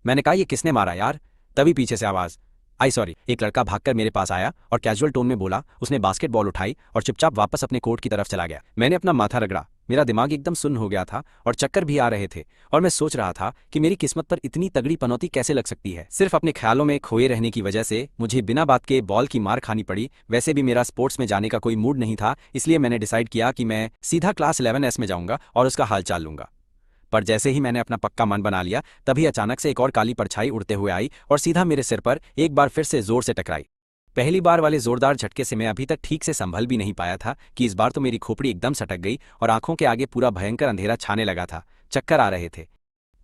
मैंने कहा, ये किसने मारा यार? तभी पीछे से आवाज आई, सॉरी। एक लड़का भागकर मेरे पास आया और कैजुअल टोन में बोला। उसने बास्केटबॉल उठाई और चुपचाप वापस अपने कोर्ट की तरफ चला गया। मैंने अपना माथा रगड़ा। मेरा दिमाग एकदम सुन्न हो गया था और चक्कर भी आ रहे थे, और मैं सोच रहा था कि मेरी किस्मत पर इतनी तगड़ी पनौती कैसे लग सकती है। सिर्फ अपने ख्यालों में खोए रहने की वजह से मुझे बिना बात के बॉल की मार खानी पड़ी। वैसे भी मेरा स्पोर्ट्स में जाने का कोई मूड नहीं था, इसलिए मैंने डिसाइड किया कि मैं सीधा क्लास 11S में जाऊंगा और उसका हाल चाल लूंगा। पर जैसे ही मैंने अपना पक्का मन बना लिया, तभी अचानक से एक और काली परछाई उड़ते हुए आई और सीधा मेरे सिर पर एक बार फिर से जोर से टकराई। पहली बार वाले जोरदार झटके से मैं अभी तक ठीक से संभल भी नहीं पाया था कि इस बार तो मेरी खोपड़ी एकदम सटक गई और आंखों के आगे पूरा भयंकर अंधेरा छाने लगा था। चक्कर आ रहे थे।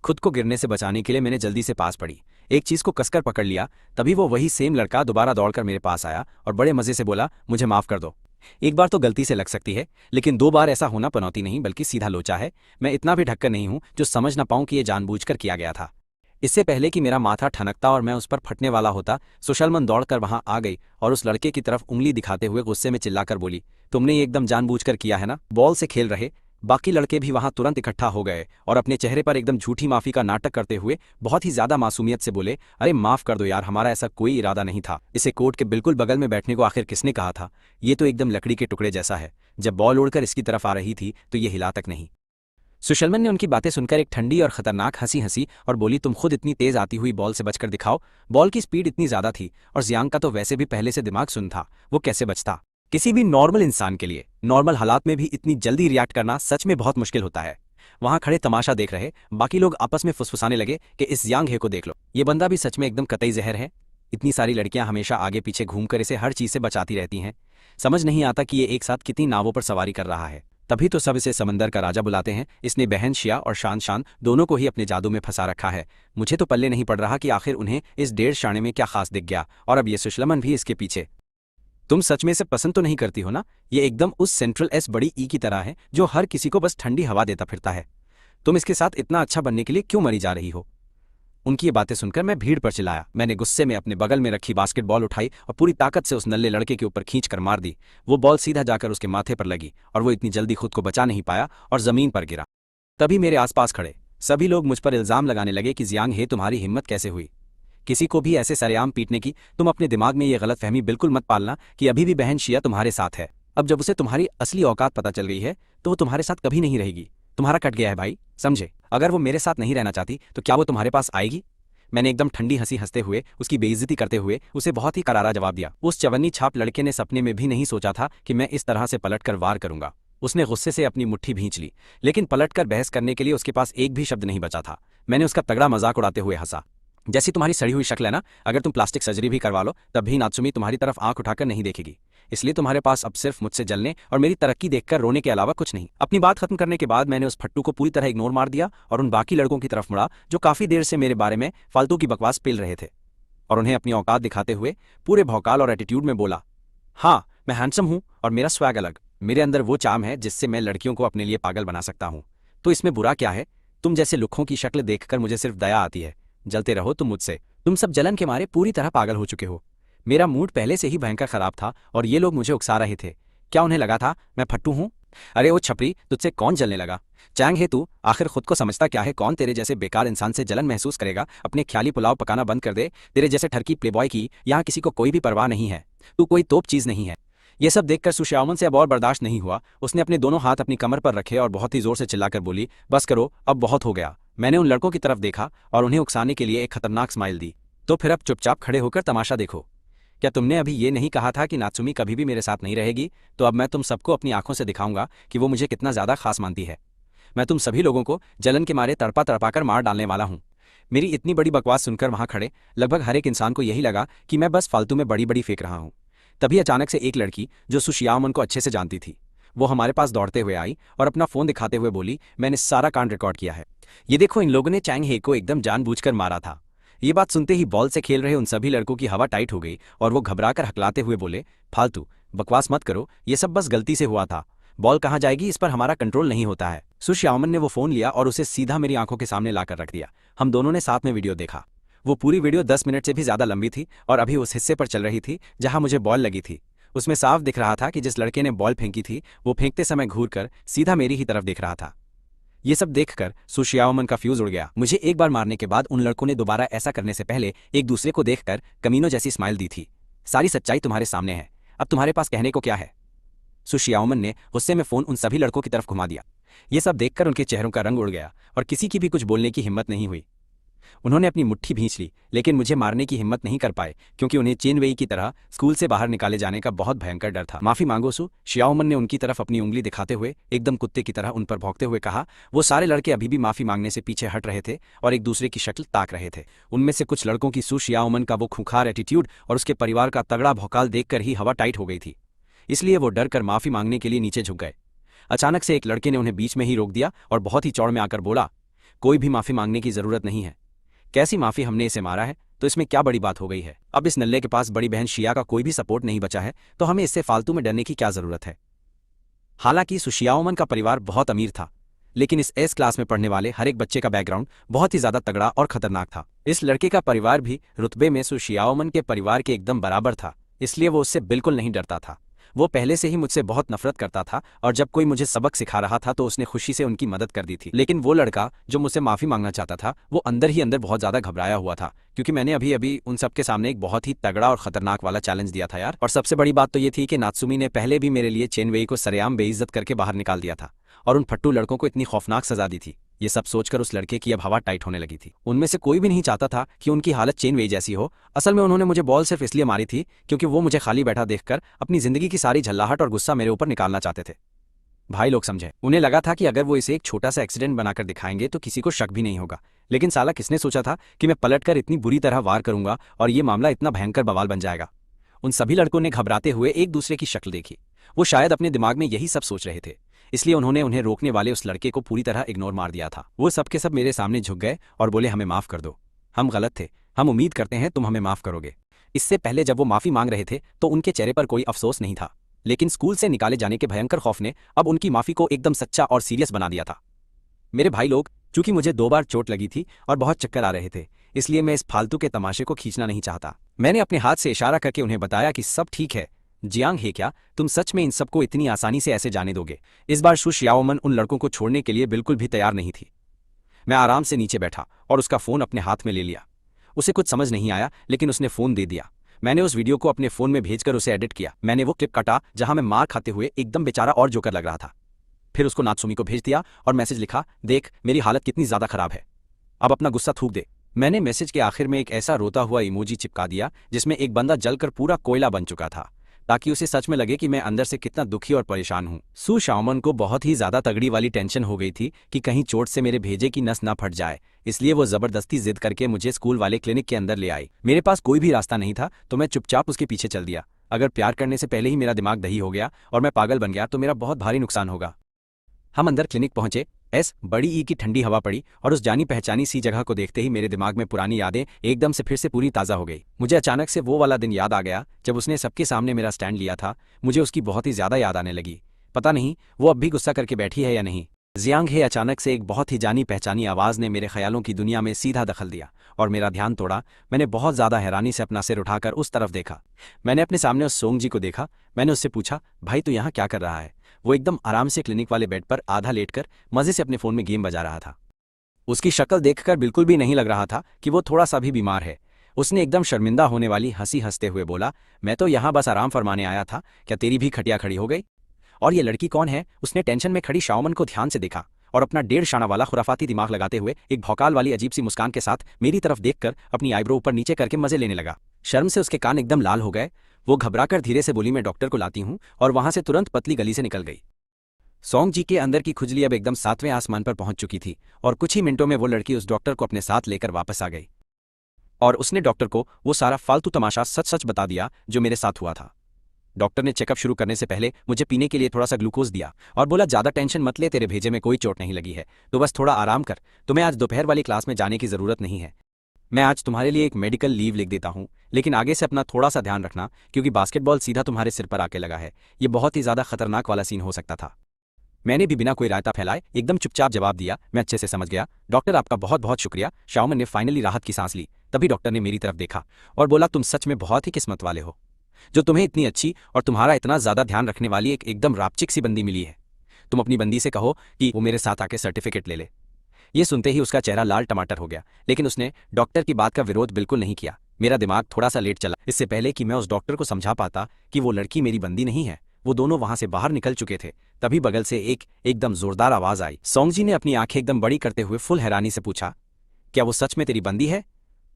खुद को गिरने से बचाने के लिए मैंने जल्दी से पास पड़ी, एक चीज को कसकर पकड़ लिया। तभी वो वही सेम लड़का दोबारा दौड़कर मेरे पास आया और बड़े मजे से बोला, मुझे माफ कर दो। एक बार तो गलती से लग सकती है, लेकिन 2 बार ऐसा होना पनौती नहीं बल्कि सीधा लोचा है। मैं इतना भी ढक्कन नहीं हूं जो समझ ना पाऊं कि यह जानबूझकर किया गया था। इससे पहले कि मेरा माथा ठनकता और मैं उस पर फटने वाला होता, सुशलमन दौड़कर वहां आ गई और उस लड़के की तरफ उंगली दिखाते हुए गुस्से में चिल्लाकर बोली, तुमने ये एकदम जानबूझकर किया है ना? बॉल से खेल रहे बाकी लड़के भी वहां तुरंत इकट्ठा हो गए और अपने चेहरे पर एकदम झूठी माफी का नाटक करते हुए बहुत ही ज्यादा मासूमियत से बोले, अरे माफ कर दो यार, हमारा ऐसा कोई इरादा नहीं था। इसे कोर्ट के बिल्कुल बगल में बैठने को आखिर किसने कहा था? ये तो एकदम लकड़ी के टुकड़े जैसा है। जब बॉल उड़कर इसकी तरफ आ रही थी तो ये हिला तक नहीं। सुशलमन ने उनकी बातें सुनकर एक ठंडी और खतरनाक हंसी हंसी और बोली, तुम खुद इतनी तेज आती हुई बॉल से बचकर दिखाओ। बॉल की स्पीड इतनी ज्यादा थी और जियांग का तो वैसे भी पहले से दिमाग सुन था, वो कैसे बचता? किसी भी नॉर्मल इंसान के लिए नॉर्मल हालात में भी इतनी जल्दी रिएक्ट करना सच में बहुत मुश्किल होता है। वहां खड़े तमाशा देख रहे बाकी लोग आपस में फुसफुसाने लगे कि इस जियांग हे को देख लो, ये बंदा भी सच में एकदम कतई जहर है। इतनी सारी लड़कियां हमेशा आगे पीछे घूमकर इसे हर चीज से बचाती रहती हैं। समझ नहीं आता कि ये एक साथ कितनी नावों पर सवारी कर रहा है। तभी तो सब इसे समंदर का राजा बुलाते हैं। इसने बहन शिया और शान शान दोनों को ही अपने जादू में फंसा रखा है। मुझे तो पल्ले नहीं पड़ रहा कि आखिर उन्हें इस 1.5 शाणे में क्या खास दिख गया, और अब ये सुशलमन भी इसके पीछे। तुम सच में इसे पसंद तो नहीं करती हो ना? ये एकदम उस सेंट्रल एस बड़ी ई की तरह है जो हर किसी को बस ठंडी हवा देता फिरता है। तुम इसके साथ इतना अच्छा बनने के लिए क्यों मरी जा रही हो? उनकी ये बातें सुनकर मैं भीड़ पर चिल्लाया। मैंने गुस्से में अपने बगल में रखी बास्केटबॉल उठाई और पूरी ताकत से उस नल्ले लड़के के ऊपर खींच कर मार दी। वो बॉल सीधा जाकर उसके माथे पर लगी और वो इतनी जल्दी खुद को बचा नहीं पाया और जमीन पर गिरा। तभी मेरे आसपास खड़े सभी लोग मुझ पर इल्जाम लगाने लगे कि जियांग हे, तुम्हारी हिम्मत कैसे हुई किसी को भी ऐसे सरेआम पीटने की? तुम अपने दिमाग में ये गलतफहमी बिल्कुल मत पालना कि अभी भी बहन शिया तुम्हारे साथ है। अब जब उसे तुम्हारी असली औकात पता चल गई है तो वो तुम्हारे साथ कभी नहीं रहेगी। तुम्हारा कट गया है भाई, समझे? अगर वो मेरे साथ नहीं रहना चाहती तो क्या वो तुम्हारे पास आएगी? मैंने एकदम ठंडी हंसी हंसते हुए उसकी बेइज्जती करते हुए उसे बहुत ही करारा जवाब दिया। उस चवन्नी छाप लड़के ने सपने में भी नहीं सोचा था कि मैं इस तरह से पलटकर वार करूंगा। उसने गुस्से से अपनी मुट्ठी भींच ली, लेकिन पलटकर बहस करने के लिए उसके पास एक भी शब्द नहीं बचा था। मैंने उसका तगड़ा मजाक उड़ाते हुए हंसा। जैसी तुम्हारी सड़ी हुई शक्ल है ना, अगर तुम प्लास्टिक सर्जरी भी करवा लो तब भी नात्सुमी तुम्हारी तरफ आंख उठाकर नहीं देखेगी। इसलिए तुम्हारे पास अब सिर्फ मुझसे जलने और मेरी तरक्की देखकर रोने के अलावा कुछ नहीं। अपनी बात खत्म करने के बाद मैंने उस फट्टू को पूरी तरह इग्नोर मार दिया और उन बाकी लड़कों की तरफ मुड़ा जो काफी देर से मेरे बारे में फालतू की बकवास पेल रहे थे, और उन्हें अपनी औकात दिखाते हुए पूरे भौकाल और एटीट्यूड में बोला, हाँ मैं हैंडसम हूं और मेरा स्वैग अलग। मेरे अंदर वो चार्म है जिससे मैं लड़कियों को अपने लिए पागल बना सकता हूं। तो इसमें बुरा क्या है? तुम जैसे लुक्खों की शक्ल देखकर मुझे सिर्फ दया आती है। जलते रहो तुम मुझसे। तुम सब जलन के मारे पूरी तरह पागल हो चुके हो। मेरा मूड पहले से ही भयंकर खराब था और ये लोग मुझे उकसा रहे थे। क्या उन्हें लगा था मैं फट्टू हूं? अरे ओ छपरी, तुझसे कौन जलने लगा? चैंग है तू, आखिर खुद को समझता क्या है? कौन तेरे जैसे बेकार इंसान से जलन महसूस करेगा? अपने ख्याली पुलाव पकाना बंद कर दे। तेरे जैसे ठरकी प्लेबॉय की यहाँ किसी को कोई भी परवाह नहीं है। तू कोई तोप चीज नहीं है। ये सब देखकर सु शाओमन से अब और बर्दाश्त नहीं हुआ। उसने अपने दोनों हाथ अपनी कमर पर रखे और बहुत ही जोर से चिल्लाकर बोली, बस करो, अब बहुत हो गया। मैंने उन लड़कों की तरफ देखा और उन्हें उकसाने के लिए एक खतरनाक स्माइल दी। तो फिर अब चुपचाप खड़े होकर तमाशा देखो। क्या तुमने अभी ये नहीं कहा था कि नात्सुमी कभी भी मेरे साथ नहीं रहेगी? तो अब मैं तुम सबको अपनी आंखों से दिखाऊंगा कि वो मुझे कितना ज्यादा खास मानती है। मैं तुम सभी लोगों को जलन के मारे तड़पा तड़पाकर मार डालने वाला हूँ। मेरी इतनी बड़ी बकवास सुनकर वहां खड़े लगभग हर एक इंसान को यही लगा कि मैं बस फालतू में बड़ी बड़ी फेंक रहा हूँ। तभी अचानक से एक लड़की जो सु शियाओमन को अच्छे से जानती थी, वो हमारे पास दौड़ते हुए आई और अपना फोन दिखाते हुए बोली, मैंने सारा कांड रिकॉर्ड किया है। ये देखो, इन लोगों ने चैंग हे को एकदम जानबूझकर मारा था। ये बात सुनते ही बॉल से खेल रहे उन सभी लड़कों की हवा टाइट हो गई और वो घबराकर हकलाते हुए बोले, फालतू बकवास मत करो, ये सब बस गलती से हुआ था। बॉल कहाँ जाएगी इस पर हमारा कंट्रोल नहीं होता है। सु शियाओमन ने वो फोन लिया और उसे सीधा मेरी आंखों के सामने लाकर रख दिया। हम दोनों ने साथ में वीडियो देखा। वो पूरी वीडियो 10 मिनट से भी ज्यादा लंबी थी और अभी उस हिस्से पर चल रही थी जहां मुझे बॉल लगी थी। उसमें साफ दिख रहा था कि जिस लड़के ने बॉल फेंकी थी वो फेंकते समय घूरकर सीधा मेरी ही तरफ देख रहा था। ये सब देखकर सु शियाओमन का फ्यूज उड़ गया। मुझे एक बार मारने के बाद उन लड़कों ने दोबारा ऐसा करने से पहले एक दूसरे को देखकर कमीनों जैसी स्माइल दी थी। सारी सच्चाई तुम्हारे सामने है, अब तुम्हारे पास कहने को क्या है? सु शियाओमन ने गुस्से में फोन उन सभी लड़कों की तरफ घुमा दिया। ये सब देखकर उनके चेहरों का रंग उड़ गया और किसी की भी कुछ बोलने की हिम्मत नहीं हुई। उन्होंने अपनी मुट्ठी भींच ली, लेकिन मुझे मारने की हिम्मत नहीं कर पाए क्योंकि उन्हें चेन वेई की तरह स्कूल से बाहर निकाले जाने का बहुत भयंकर डर था। माफी मांगो सु, शियाओमन ने उनकी तरफ अपनी उंगली दिखाते हुए एकदम कुत्ते की तरह उन पर भौंकते हुए कहा। वो सारे लड़के अभी भी माफी मांगने से पीछे हट रहे थे और एक दूसरे की शक्ल ताक रहे थे। उनमें से कुछ लड़कों की सु शियाओमन का वो खूंखार एटीट्यूड और उसके परिवार का तगड़ा भौकाल देखकर ही हवा टाइट हो गई थी, इसलिए वो डर कर माफी मांगने के लिए नीचे झुक गए। अचानक से एक लड़के ने उन्हें बीच में ही रोक दिया और बहुत ही चौड़ में आकर बोला, कोई भी माफी मांगने की जरूरत नहीं है। कैसी माफी, हमने इसे मारा है तो इसमें क्या बड़ी बात हो गई है? अब इस नल्ले के पास बड़ी बहन शिया का कोई भी सपोर्ट नहीं बचा है तो हमें इससे फालतू में डरने की क्या जरूरत है? हालांकि सु शियाओमन का परिवार बहुत अमीर था, लेकिन इस एस क्लास में पढ़ने वाले हर एक बच्चे का बैकग्राउंड बहुत ही ज्यादा तगड़ा और खतरनाक था। इस लड़के का परिवार भी रुतबे में सु शियाओमन के परिवार के एकदम बराबर था, इसलिए वो उससे बिल्कुल नहीं डरता था। वो पहले से ही मुझसे बहुत नफरत करता था और जब कोई मुझे सबक सिखा रहा था तो उसने खुशी से उनकी मदद कर दी थी। लेकिन वो लड़का जो मुझसे माफी मांगना चाहता था वो अंदर ही अंदर बहुत ज्यादा घबराया हुआ था, क्योंकि मैंने अभी अभी उन सबके सामने एक बहुत ही तगड़ा और खतरनाक वाला चैलेंज दिया था यार। और सबसे बड़ी बात तो ये थी कि नात्सुमी ने पहले भी मेरे लिए चेन वेई को सरेआम बेइज्जत करके बाहर निकाल दिया था और उन फट्टू लड़कों को इतनी खौफनाक सजा दी थी। ये सब सोचकर उस लड़के की अब हवा टाइट होने लगी थी। उनमें से कोई भी नहीं चाहता था कि उनकी हालत चेन वेई जैसी हो। असल में उन्होंने मुझे बॉल सिर्फ इसलिए मारी थी क्योंकि वो मुझे खाली बैठा देखकर अपनी जिंदगी की सारी झल्लाहट और गुस्सा मेरे ऊपर निकालना चाहते थे। भाई लोग समझे, उन्हें लगा था कि अगर वो इसे एक छोटा सा एक्सीडेंट बनाकर दिखाएंगे तो किसी को शक भी नहीं होगा। लेकिन साला किसने सोचा था कि मैं पलटकर इतनी बुरी तरह वार करूंगा और ये मामला इतना भयंकर बवाल बन जाएगा। उन सभी लड़कों ने घबराते हुए एक दूसरे की शक्ल देखी। वो शायद अपने दिमाग में यही सब सोच रहे थे, इसलिए उन्होंने उन्हें रोकने वाले उस लड़के को पूरी तरह इग्नोर मार दिया था। वो सब के सब मेरे सामने झुक गए और बोले, हमें माफ कर दो, हम गलत थे, हम उम्मीद करते हैं तुम हमें माफ करोगे। इससे पहले जब वो माफी मांग रहे थे तो उनके चेहरे पर कोई अफसोस नहीं था, लेकिन स्कूल से निकाले जाने के भयंकर खौफ ने अब उनकी माफी को एकदम सच्चा और सीरियस बना दिया था। मेरे भाई लोग, चूंकि मुझे 2 बार चोट लगी थी और बहुत चक्कर आ रहे थे, इसलिए मैं इस फालतू के तमाशे को खींचना नहीं चाहता। मैंने अपने हाथ से इशारा करके उन्हें बताया कि सब ठीक है। जियांग हे, क्या तुम सच में इन सबको इतनी आसानी से ऐसे जाने दोगे? इस बार सु शियाओमन उन लड़कों को छोड़ने के लिए बिल्कुल भी तैयार नहीं थी। मैं आराम से नीचे बैठा और उसका फोन अपने हाथ में ले लिया। उसे कुछ समझ नहीं आया, लेकिन उसने फोन दे दिया। मैंने उस वीडियो को अपने फोन में भेजकर उसे एडिट किया। मैंने वो क्लिप काटा जहां मैं मार खाते हुए एकदम बेचारा और जोकर लग रहा था। फिर उसको नात्सुमी को भेज दिया और मैसेज लिखा, देख मेरी हालत कितनी ज्यादा खराब है, अब अपना गुस्सा थूक दे। मैंने मैसेज के आखिर में एक ऐसा रोता हुआ इमोजी चिपका दिया जिसमें एक बंदा जलकर पूरा कोयला बन चुका था, ताकि उसे सच में लगे कि मैं अंदर से कितना दुखी और परेशान हूँ। सू शाओमन को बहुत ही ज्यादा तगड़ी वाली टेंशन हो गई थी कि कहीं चोट से मेरे भेजे की नस ना फट जाए, इसलिए वो जबरदस्ती जिद करके मुझे स्कूल वाले क्लिनिक के अंदर ले आई। मेरे पास कोई भी रास्ता नहीं था तो मैं चुपचाप उसके पीछे चल दिया। अगर प्यार करने से पहले ही मेरा दिमाग दही हो गया और मैं पागल बन गया तो मेरा बहुत भारी नुकसान होगा। हम अंदर क्लिनिक पहुंचे। बड़ी ई की ठंडी हवा पड़ी और उस जानी पहचानी सी जगह को देखते ही मेरे दिमाग में पुरानी यादें एकदम से फिर से पूरी ताज़ा हो गई। मुझे अचानक से वो वाला दिन याद आ गया जब उसने सबके सामने मेरा स्टैंड लिया था। मुझे उसकी बहुत ही ज़्यादा याद आने लगी। पता नहीं वो अब भी गुस्सा करके बैठी है या नहीं। जियांग हे, अचानक से एक बहुत ही जानी पहचानी आवाज़ ने मेरे ख्यालों की दुनिया में सीधा दखल दिया और मेरा ध्यान तोड़ा। मैंने बहुत ज़्यादा हैरानी से अपना सिर उठाकर उस तरफ देखा। मैंने अपने सामने उस सोंग जी को देखा। मैंने उससे पूछा, भाई तू यहाँ क्या कर रहा है? वो एकदम आराम से क्लिनिक वाले बेड पर आधा लेटकर मजे से अपने फोन में गेम बजा रहा था। उसकी शक्ल देखकर बिल्कुल भी नहीं लग रहा था कि वो थोड़ा सा भी बीमार है। उसने एकदम शर्मिंदा होने वाली हंसी हंसते हुए बोला, मैं तो यहाँ बस आराम फरमाने आया था, क्या तेरी भी खटिया खड़ी हो गई? और ये लड़की कौन है? उसने टेंशन में खड़ी शाओमन को ध्यान से देखा और अपना 1.5 शाना वाला खुराफाती दिमाग लगाते हुए एक भौकाल वाली अजीब सी मुस्कान के साथ मेरी तरफ देखकर अपनी आईब्रो ऊपर नीचे करके मजे लेने लगा। शर्म से उसके कान एकदम लाल हो गए। वो घबराकर धीरे से बोली, मैं डॉक्टर को लाती हूँ, और वहां से तुरंत पतली गली से निकल गई। सोंग जी के अंदर की खुजली अब एकदम 7वें आसमान पर पहुंच चुकी थी और कुछ ही मिनटों में वो लड़की उस डॉक्टर को अपने साथ लेकर वापस आ गई और उसने डॉक्टर को वो सारा फालतू तमाशा सच सच बता दिया जो मेरे साथ हुआ था। डॉक्टर ने चेकअप शुरू करने से पहले मुझे पीने के लिए थोड़ा सा ग्लूकोज दिया और बोला, ज़्यादा टेंशन मत ले, तेरे भेजे में कोई चोट नहीं लगी है, तो बस थोड़ा आराम कर। तुम्हें आज दोपहर वाली क्लास में जाने की ज़रूरत नहीं है। मैं आज तुम्हारे लिए एक मेडिकल लीव लिख देता हूँ, लेकिन आगे से अपना थोड़ा सा ध्यान रखना क्योंकि बास्केटबॉल सीधा तुम्हारे सिर पर आके लगा है। ये बहुत ही ज़्यादा खतरनाक वाला सीन हो सकता था। मैंने भी बिना कोई रायता फैलाए एकदम चुपचाप जवाब दिया, मैं अच्छे से समझ गया डॉक्टर, आपका बहुत बहुत शुक्रिया। शाओमन ने फाइनली राहत की सांस ली। तभी डॉक्टर ने मेरी तरफ देखा और बोला, तुम सच में बहुत ही किस्मत वाले हो जो तुम्हें इतनी अच्छी और तुम्हारा इतना ज़्यादा ध्यान रखने वाली एक एकदम रापचिक सी बंदी मिली है। तुम अपनी बंदी से कहो कि वो मेरे साथ आके सर्टिफिकेट ले ले। ये सुनते ही उसका चेहरा लाल टमाटर हो गया, लेकिन उसने डॉक्टर की बात का विरोध बिल्कुल नहीं किया। मेरा दिमाग थोड़ा सा लेट चला। इससे पहले कि मैं उस डॉक्टर को समझा पाता कि वो लड़की मेरी बंदी नहीं है, वो दोनों वहां से बाहर निकल चुके थे। तभी बगल से एकदम जोरदार आवाज आई। सोंग जी ने अपनी आंखें एकदम बड़ी करते हुए फुल हैरानी से पूछा, क्या वो सच में तेरी बंदी है?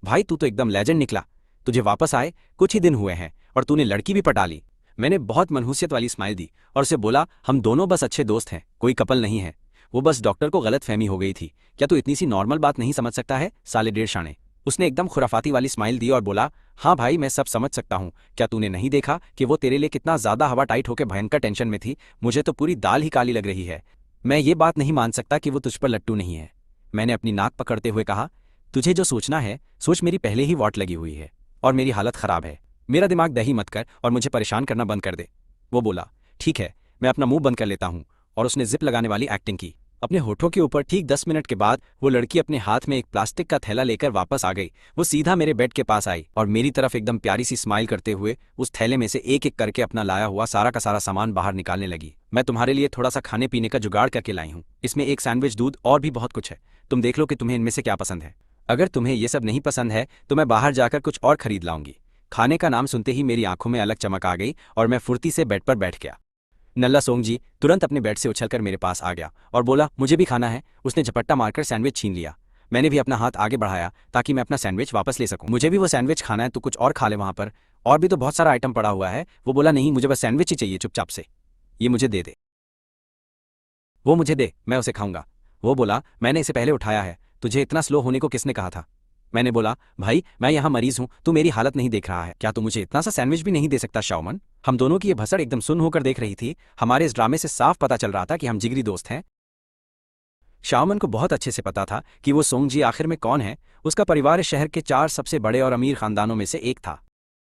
भाई तू तो एकदम लेजेंड निकला। तुझे वापस आए कुछ ही दिन हुए हैं और तूने लड़की भी पटा ली। मैंने बहुत मनहूसियत वाली स्माइल दी और उसे बोला, हम दोनों बस अच्छे दोस्त हैं, कोई कपल नहीं है। वो बस डॉक्टर को गलत फहमी हो गई थी। क्या तू इतनी सी नॉर्मल बात नहीं समझ सकता है, साले 1.5 शाने? उसने एकदम खुराफाती वाली स्माइल दी और बोला, हाँ भाई मैं सब समझ सकता हूँ। क्या तूने नहीं देखा कि वो तेरे लिए कितना ज़्यादा हवा टाइट होकर भयंकर टेंशन में थी? मुझे तो पूरी दाल ही काली लग रही है। मैं ये बात नहीं मान सकता कि वो तुझ पर लट्टू नहीं है। मैंने अपनी नाक पकड़ते हुए कहा, तुझे जो सोचना है सोच, मेरी पहले ही वॉट लगी हुई है और मेरी हालत ख़राब है। मेरा दिमाग दही मत कर और मुझे परेशान करना बंद कर दे। वो बोला, ठीक है मैं अपना मुंह बंद कर लेता हूँ, और उसने जिप लगाने वाली एक्टिंग की। अपने होठों के ऊपर ठीक 10 मिनट के बाद वो लड़की अपने हाथ में एक प्लास्टिक का थैला लेकर वापस आ गई। वो सीधा मेरे बेड के पास आई और मेरी तरफ एकदम प्यारी सी स्माइल करते हुए उस थैले में से एक एक करके अपना लाया हुआ सारा का सारा सामान बाहर निकालने लगी। मैं तुम्हारे लिए थोड़ा सा खाने पीने का जुगाड़ करके लाई हूँ, इसमें एक सैंडविच, दूध और भी बहुत कुछ है। तुम देख लो कि तुम्हें इनमें से क्या पसंद है। अगर तुम्हें ये सब नहीं पसंद है तो मैं बाहर जाकर कुछ और खरीद लाऊंगी। खाने का नाम सुनते ही मेरी आंखों में अलग चमक आ गई और मैं फुर्ती से बेड पर बैठ गया। नल्ला सोंग जी तुरंत अपने बेड से उछलकर मेरे पास आ गया और बोला, मुझे भी खाना है। उसने झपट्टा मारकर सैंडविच छीन लिया। मैंने भी अपना हाथ आगे बढ़ाया ताकि मैं अपना सैंडविच वापस ले सकूं। मुझे भी वो सैंडविच खाना है, तो कुछ और खा ले, वहां पर और भी तो बहुत सारा आइटम पड़ा हुआ है। वो बोला, नहीं मुझे बस सैंडविच ही चाहिए, चुपचाप से ये मुझे दे दे। वो मुझे दे, मैं उसे खाऊंगा। वो बोला, मैंने इसे पहले उठाया है, तुझे इतना स्लो होने को किसने कहा था? मैंने बोला, भाई मैं यहाँ मरीज हूँ, तू मेरी हालत नहीं देख रहा है क्या? तू मुझे इतना सा सैंडविच भी नहीं दे सकता शाओमन? हम दोनों की ये भसड़ एकदम सुन्न होकर देख रही थी। हमारे इस ड्रामे से साफ पता चल रहा था कि हम जिगरी दोस्त हैं। शाओमन को बहुत अच्छे से पता था कि वो सोंग जी आखिर में कौन है। उसका परिवार इस शहर के 4 सबसे बड़े और अमीर खानदानों में से एक था।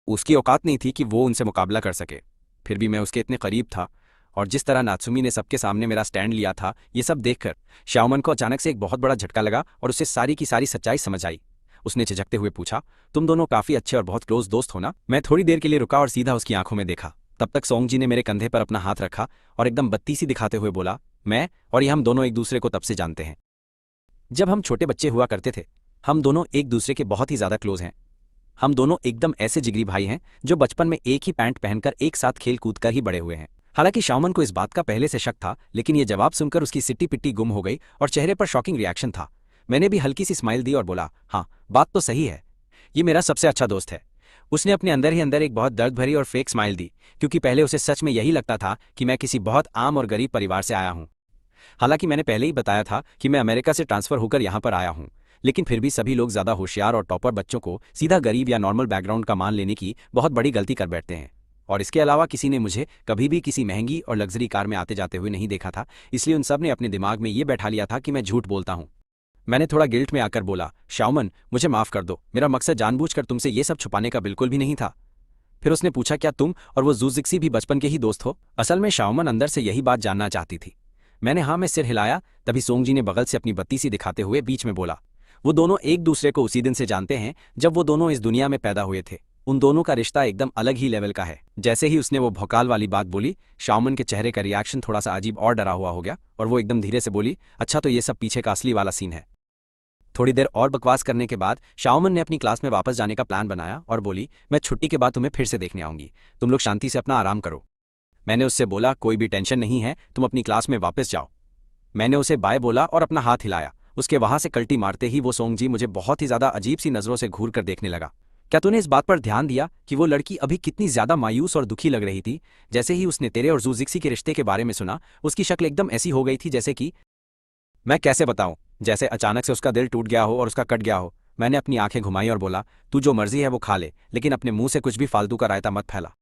उसकी औकात नहीं थी कि वो उनसे मुकाबला कर सके। फिर भी मैं उसके इतने करीब था, और जिस तरह नात्सुमी ने सबके सामने मेरा स्टैंड लिया था, ये सब देखकर शाओमन को अचानक से एक बहुत बड़ा झटका लगा और उसे सारी की सारी सच्चाई समझ आई। उसने झिझकते हुए पूछा, तुम दोनों काफी अच्छे और बहुत क्लोज दोस्त हो ना? मैं थोड़ी देर के लिए रुका और सीधा उसकी आंखों में देखा। तब तक सोंग जी ने मेरे कंधे पर अपना हाथ रखा और एकदम बत्ती सी दिखाते हुए बोला, मैं और ये हम दोनों एक दूसरे को तब से जानते हैं जब हम छोटे बच्चे हुआ करते थे। हम दोनों एक दूसरे के बहुत ही ज्यादा क्लोज हैं। हम दोनों एकदम ऐसे जिगरी भाई हैं जो बचपन में एक ही पैंट पहनकर एक साथ खेल कूद कर ही बड़े हुए हैं। हालांकि शाओमन को इस बात का पहले से शक था, लेकिन यह जवाब सुनकर उसकी सिट्टी पिट्टी गुम हो गई और चेहरे पर शॉकिंग रिएक्शन था। मैंने भी हल्की सी स्माइल दी और बोला, हाँ बात तो सही है, ये मेरा सबसे अच्छा दोस्त है। उसने अपने अंदर ही अंदर एक बहुत दर्द भरी और फेक स्माइल दी, क्योंकि पहले उसे सच में यही लगता था कि मैं किसी बहुत आम और गरीब परिवार से आया हूँ। हालांकि मैंने पहले ही बताया था कि मैं अमेरिका से ट्रांसफर होकर यहाँ पर आया हूँ, लेकिन फिर भी सभी लोग ज़्यादा होशियार और टॉपर बच्चों को सीधा गरीब या नॉर्मल बैकग्राउंड का मान लेने की बहुत बड़ी गलती कर बैठते हैं। और इसके अलावा किसी ने मुझे कभी भी किसी महंगी और लग्जरी कार में आते जाते हुए नहीं देखा था, इसलिए उन सब ने अपने दिमाग में ये बैठा लिया था कि मैं झूठ बोलता हूँ। मैंने थोड़ा गिल्ट में आकर बोला, शाओमन मुझे माफ़ कर दो, मेरा मकसद जानबूझकर तुमसे ये सब छुपाने का बिल्कुल भी नहीं था। फिर उसने पूछा, क्या तुम और वो ज़ूज़िक्सी भी बचपन के ही दोस्त हो? असल में शाओमन अंदर से यही बात जानना चाहती थी। मैंने हाँ में सिर हिलाया। तभी सोंगजी ने बगल से अपनी बत्ती सी दिखाते हुए बीच में बोला, वो दोनों एक दूसरे को उसी दिन से जानते हैं जब वो दोनों इस दुनिया में पैदा हुए थे। उन दोनों का रिश्ता एकदम अलग ही लेवल का है। जैसे ही उसने वो भौकाल वाली बात बोली, शाओमन के चेहरे का रिएक्शन थोड़ा सा अजीब और डरा हुआ हो गया और वो एकदम धीरे से बोली, अच्छा तो ये सब पीछे का असली वाला सीन है। थोड़ी देर और बकवास करने के बाद शाओमन ने अपनी क्लास में वापस जाने का प्लान बनाया और बोली, मैं छुट्टी के बाद तुम्हें फिर से देखने आऊंगी, तुम लोग शांति से अपना आराम करो। मैंने उससे बोला, कोई भी टेंशन नहीं है, तुम अपनी क्लास में वापस जाओ। मैंने उसे बाय बोला और अपना हाथ हिलाया। उसके वहां से कल्टी मारते ही वो सोंगजी मुझे बहुत ही ज्यादा अजीब सी नजरों से घूर कर देखने लगा। क्या तूने इस बात पर ध्यान दिया कि वो लड़की अभी कितनी ज्यादा मायूस और दुखी लग रही थी? जैसे ही उसने तेरे और ज़ूज़िक्सी के रिश्ते के बारे में सुना, उसकी शक्ल एकदम ऐसी हो गई थी जैसे कि, मैं कैसे बताऊं, जैसे अचानक से उसका दिल टूट गया हो और उसका कट गया हो। मैंने अपनी आंखें घुमाई और बोला, तू जो मर्जी है वो खा ले, लेकिन अपने मुंह से कुछ भी फालतू का रायता मत फैला।